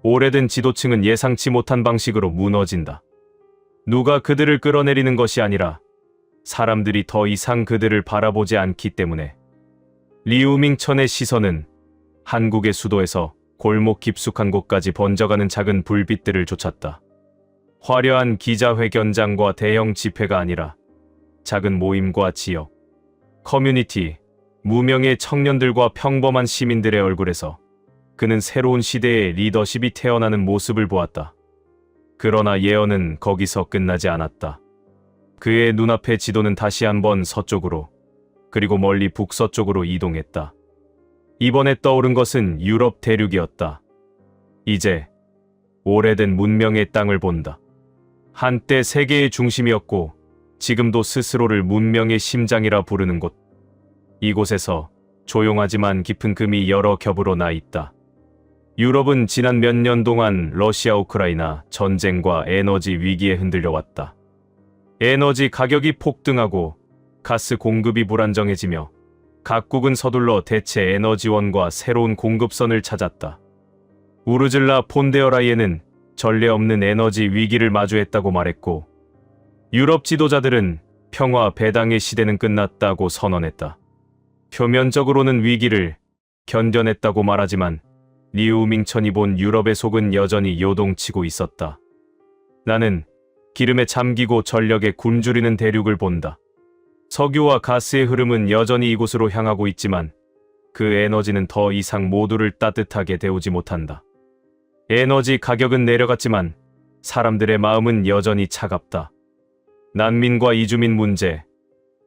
오래된 지도층은 예상치 못한 방식으로 무너진다. 누가 그들을 끌어내리는 것이 아니라 사람들이 더 이상 그들을 바라보지 않기 때문에. 리우밍천의 시선은 한국의 수도에서 골목 깊숙한 곳까지 번져가는 작은 불빛들을 쫓았다. 화려한 기자회견장과 대형 집회가 아니라 작은 모임과 지역, 커뮤니티, 무명의 청년들과 평범한 시민들의 얼굴에서 그는 새로운 시대의 리더십이 태어나는 모습을 보았다. 그러나 예언은 거기서 끝나지 않았다. 그의 눈앞의 지도는 다시 한번 서쪽으로, 그리고 멀리 북서쪽으로 이동했다. 이번에 떠오른 것은 유럽 대륙이었다. 이제 오래된 문명의 땅을 본다. 한때 세계의 중심이었고 지금도 스스로를 문명의 심장이라 부르는 곳. 이곳에서 조용하지만 깊은 금이 여러 겹으로 나 있다. 유럽은 지난 몇 년 동안 러시아 우크라이나 전쟁과 에너지 위기에 흔들려 왔다. 에너지 가격이 폭등하고 가스 공급이 불안정해지며 각국은 서둘러 대체 에너지원과 새로운 공급선을 찾았다. 우르즐라 폰데어라이에는 전례 없는 에너지 위기를 마주했다고 말했고 유럽 지도자들은 평화 배당의 시대는 끝났다고 선언했다. 표면적으로는 위기를 견뎌냈다고 말하지만 리우밍천이 본 유럽의 속은 여전히 요동치고 있었다. 나는 기름에 잠기고 전력에 굶주리는 대륙을 본다. 석유와 가스의 흐름은 여전히 이곳으로 향하고 있지만 그 에너지는 더 이상 모두를 따뜻하게 데우지 못한다. 에너지 가격은 내려갔지만 사람들의 마음은 여전히 차갑다. 난민과 이주민 문제,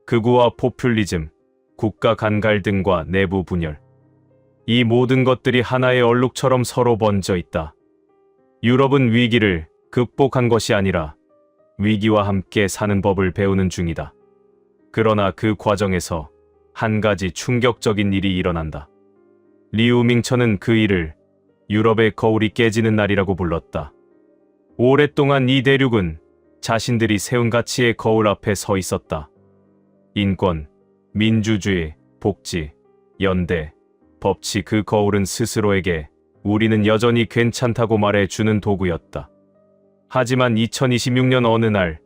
극우와 포퓰리즘, 국가 간 갈등과 내부 분열. 이 모든 것들이 하나의 얼룩처럼 서로 번져 있다. 유럽은 위기를 극복한 것이 아니라 위기와 함께 사는 법을 배우는 중이다. 그러나 그 과정에서 한 가지 충격적인 일이 일어난다. 리우밍천은 그 일을 유럽의 거울이 깨지는 날이라고 불렀다. 오랫동안 이 대륙은 자신들이 세운 가치의 거울 앞에 서 있었다. 인권, 민주주의, 복지, 연대, 법치, 그 거울은 스스로에게 우리는 여전히 괜찮다고 말해주는 도구였다. 하지만 2026년 어느 날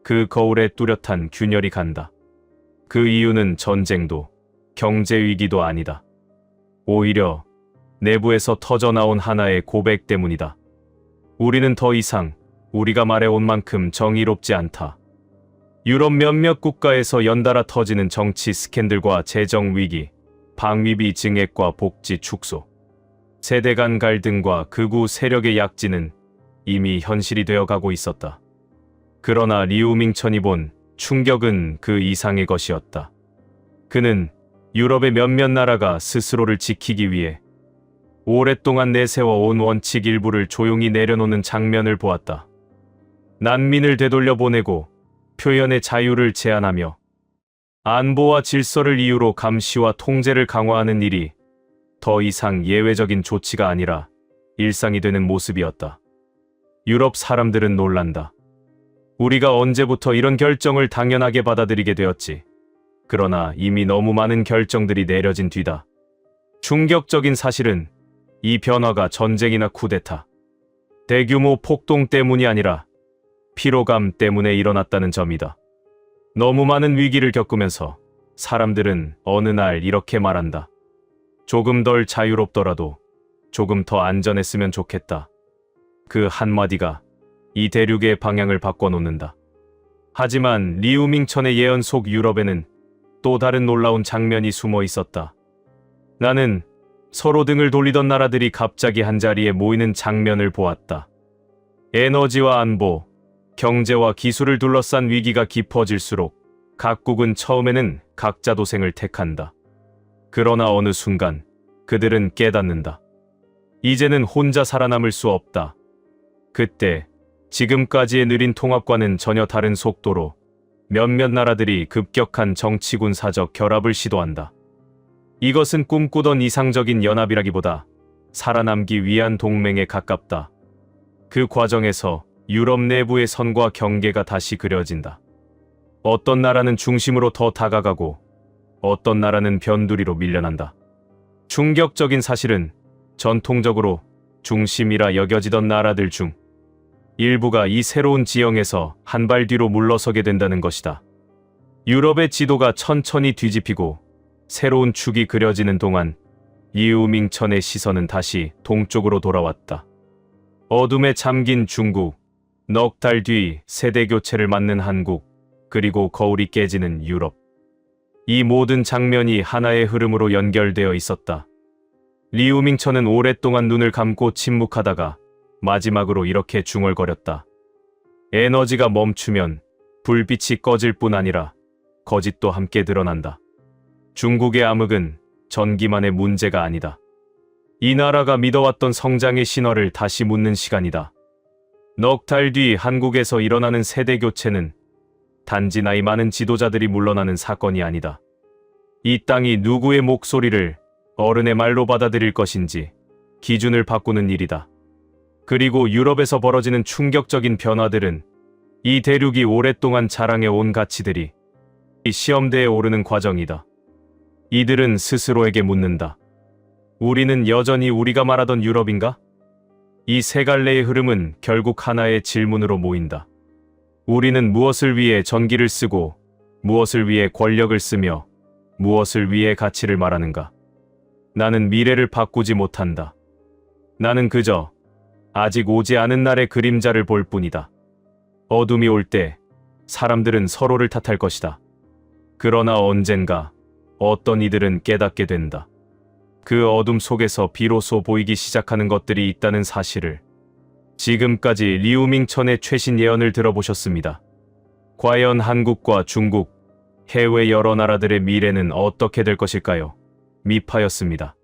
그 거울에 뚜렷한 균열이 간다. 그 이유는 전쟁도 경제 위기도 아니다. 오히려 내부에서 터져나온 하나의 고백 때문이다. 우리는 더 이상 우리가 말해온 만큼 정의롭지 않다. 유럽 몇몇 국가에서 연달아 터지는 정치 스캔들과 재정 위기, 방위비 증액과 복지 축소, 세대 간 갈등과 극우 세력의 약진은 이미 현실이 되어가고 있었다. 그러나 리우밍천이 본 충격은 그 이상의 것이었다. 그는 유럽의 몇몇 나라가 스스로를 지키기 위해 오랫동안 내세워온 원칙 일부를 조용히 내려놓는 장면을 보았다. 난민을 되돌려보내고 표현의 자유를 제한하며 안보와 질서를 이유로 감시와 통제를 강화하는 일이 더 이상 예외적인 조치가 아니라 일상이 되는 모습이었다. 유럽 사람들은 놀란다. 우리가 언제부터 이런 결정을 당연하게 받아들이게 되었지. 그러나 이미 너무 많은 결정들이 내려진 뒤다. 충격적인 사실은 이 변화가 전쟁이나 쿠데타, 대규모 폭동 때문이 아니라 피로감 때문에 일어났다는 점이다. 너무 많은 위기를 겪으면서 사람들은 어느 날 이렇게 말한다. 조금 덜 자유롭더라도 조금 더 안전했으면 좋겠다. 그 한마디가 이 대륙의 방향을 바꿔놓는다. 하지만 리우밍천의 예언 속 유럽에는 또 다른 놀라운 장면이 숨어 있었다. 나는 서로 등을 돌리던 나라들이 갑자기 한자리에 모이는 장면을 보았다. 에너지와 안보, 경제와 기술을 둘러싼 위기가 깊어질수록 각국은 처음에는 각자 도생을 택한다. 그러나 어느 순간 그들은 깨닫는다. 이제는 혼자 살아남을 수 없다. 그때 지금까지의 느린 통합과는 전혀 다른 속도로 몇몇 나라들이 급격한 정치군사적 결합을 시도한다. 이것은 꿈꾸던 이상적인 연합이라기보다 살아남기 위한 동맹에 가깝다. 그 과정에서 유럽 내부의 선과 경계가 다시 그려진다. 어떤 나라는 중심으로 더 다가가고 어떤 나라는 변두리로 밀려난다. 충격적인 사실은 전통적으로 중심이라 여겨지던 나라들 중 일부가 이 새로운 지형에서 한 발 뒤로 물러서게 된다는 것이다. 유럽의 지도가 천천히 뒤집히고 새로운 축이 그려지는 동안 리우밍천의 시선은 다시 동쪽으로 돌아왔다. 어둠에 잠긴 중국, 넉 달 뒤 세대 교체를 맞는 한국, 그리고 거울이 깨지는 유럽. 이 모든 장면이 하나의 흐름으로 연결되어 있었다. 리우밍천은 오랫동안 눈을 감고 침묵하다가 마지막으로 이렇게 중얼거렸다. 에너지가 멈추면 불빛이 꺼질 뿐 아니라 거짓도 함께 드러난다. 중국의 암흑은 전기만의 문제가 아니다. 이 나라가 믿어왔던 성장의 신화를 다시 묻는 시간이다. 넉 달 뒤 한국에서 일어나는 세대 교체는 단지 나이 많은 지도자들이 물러나는 사건이 아니다. 이 땅이 누구의 목소리를 어른의 말로 받아들일 것인지 기준을 바꾸는 일이다. 그리고 유럽에서 벌어지는 충격적인 변화들은 이 대륙이 오랫동안 자랑해온 가치들이 이 시험대에 오르는 과정이다. 이들은 스스로에게 묻는다. 우리는 여전히 우리가 말하던 유럽인가? 이 세 갈래의 흐름은 결국 하나의 질문으로 모인다. 우리는 무엇을 위해 전기를 쓰고 무엇을 위해 권력을 쓰며 무엇을 위해 가치를 말하는가? 나는 미래를 바꾸지 못한다. 나는 그저 아직 오지 않은 날의 그림자를 볼 뿐이다. 어둠이 올 때 사람들은 서로를 탓할 것이다. 그러나 언젠가 어떤 이들은 깨닫게 된다. 그 어둠 속에서 비로소 보이기 시작하는 것들이 있다는 사실을. 지금까지 리우밍천의 최신 예언을 들어보셨습니다. 과연 한국과 중국, 해외 여러 나라들의 미래는 어떻게 될 것일까요? 미파였습니다.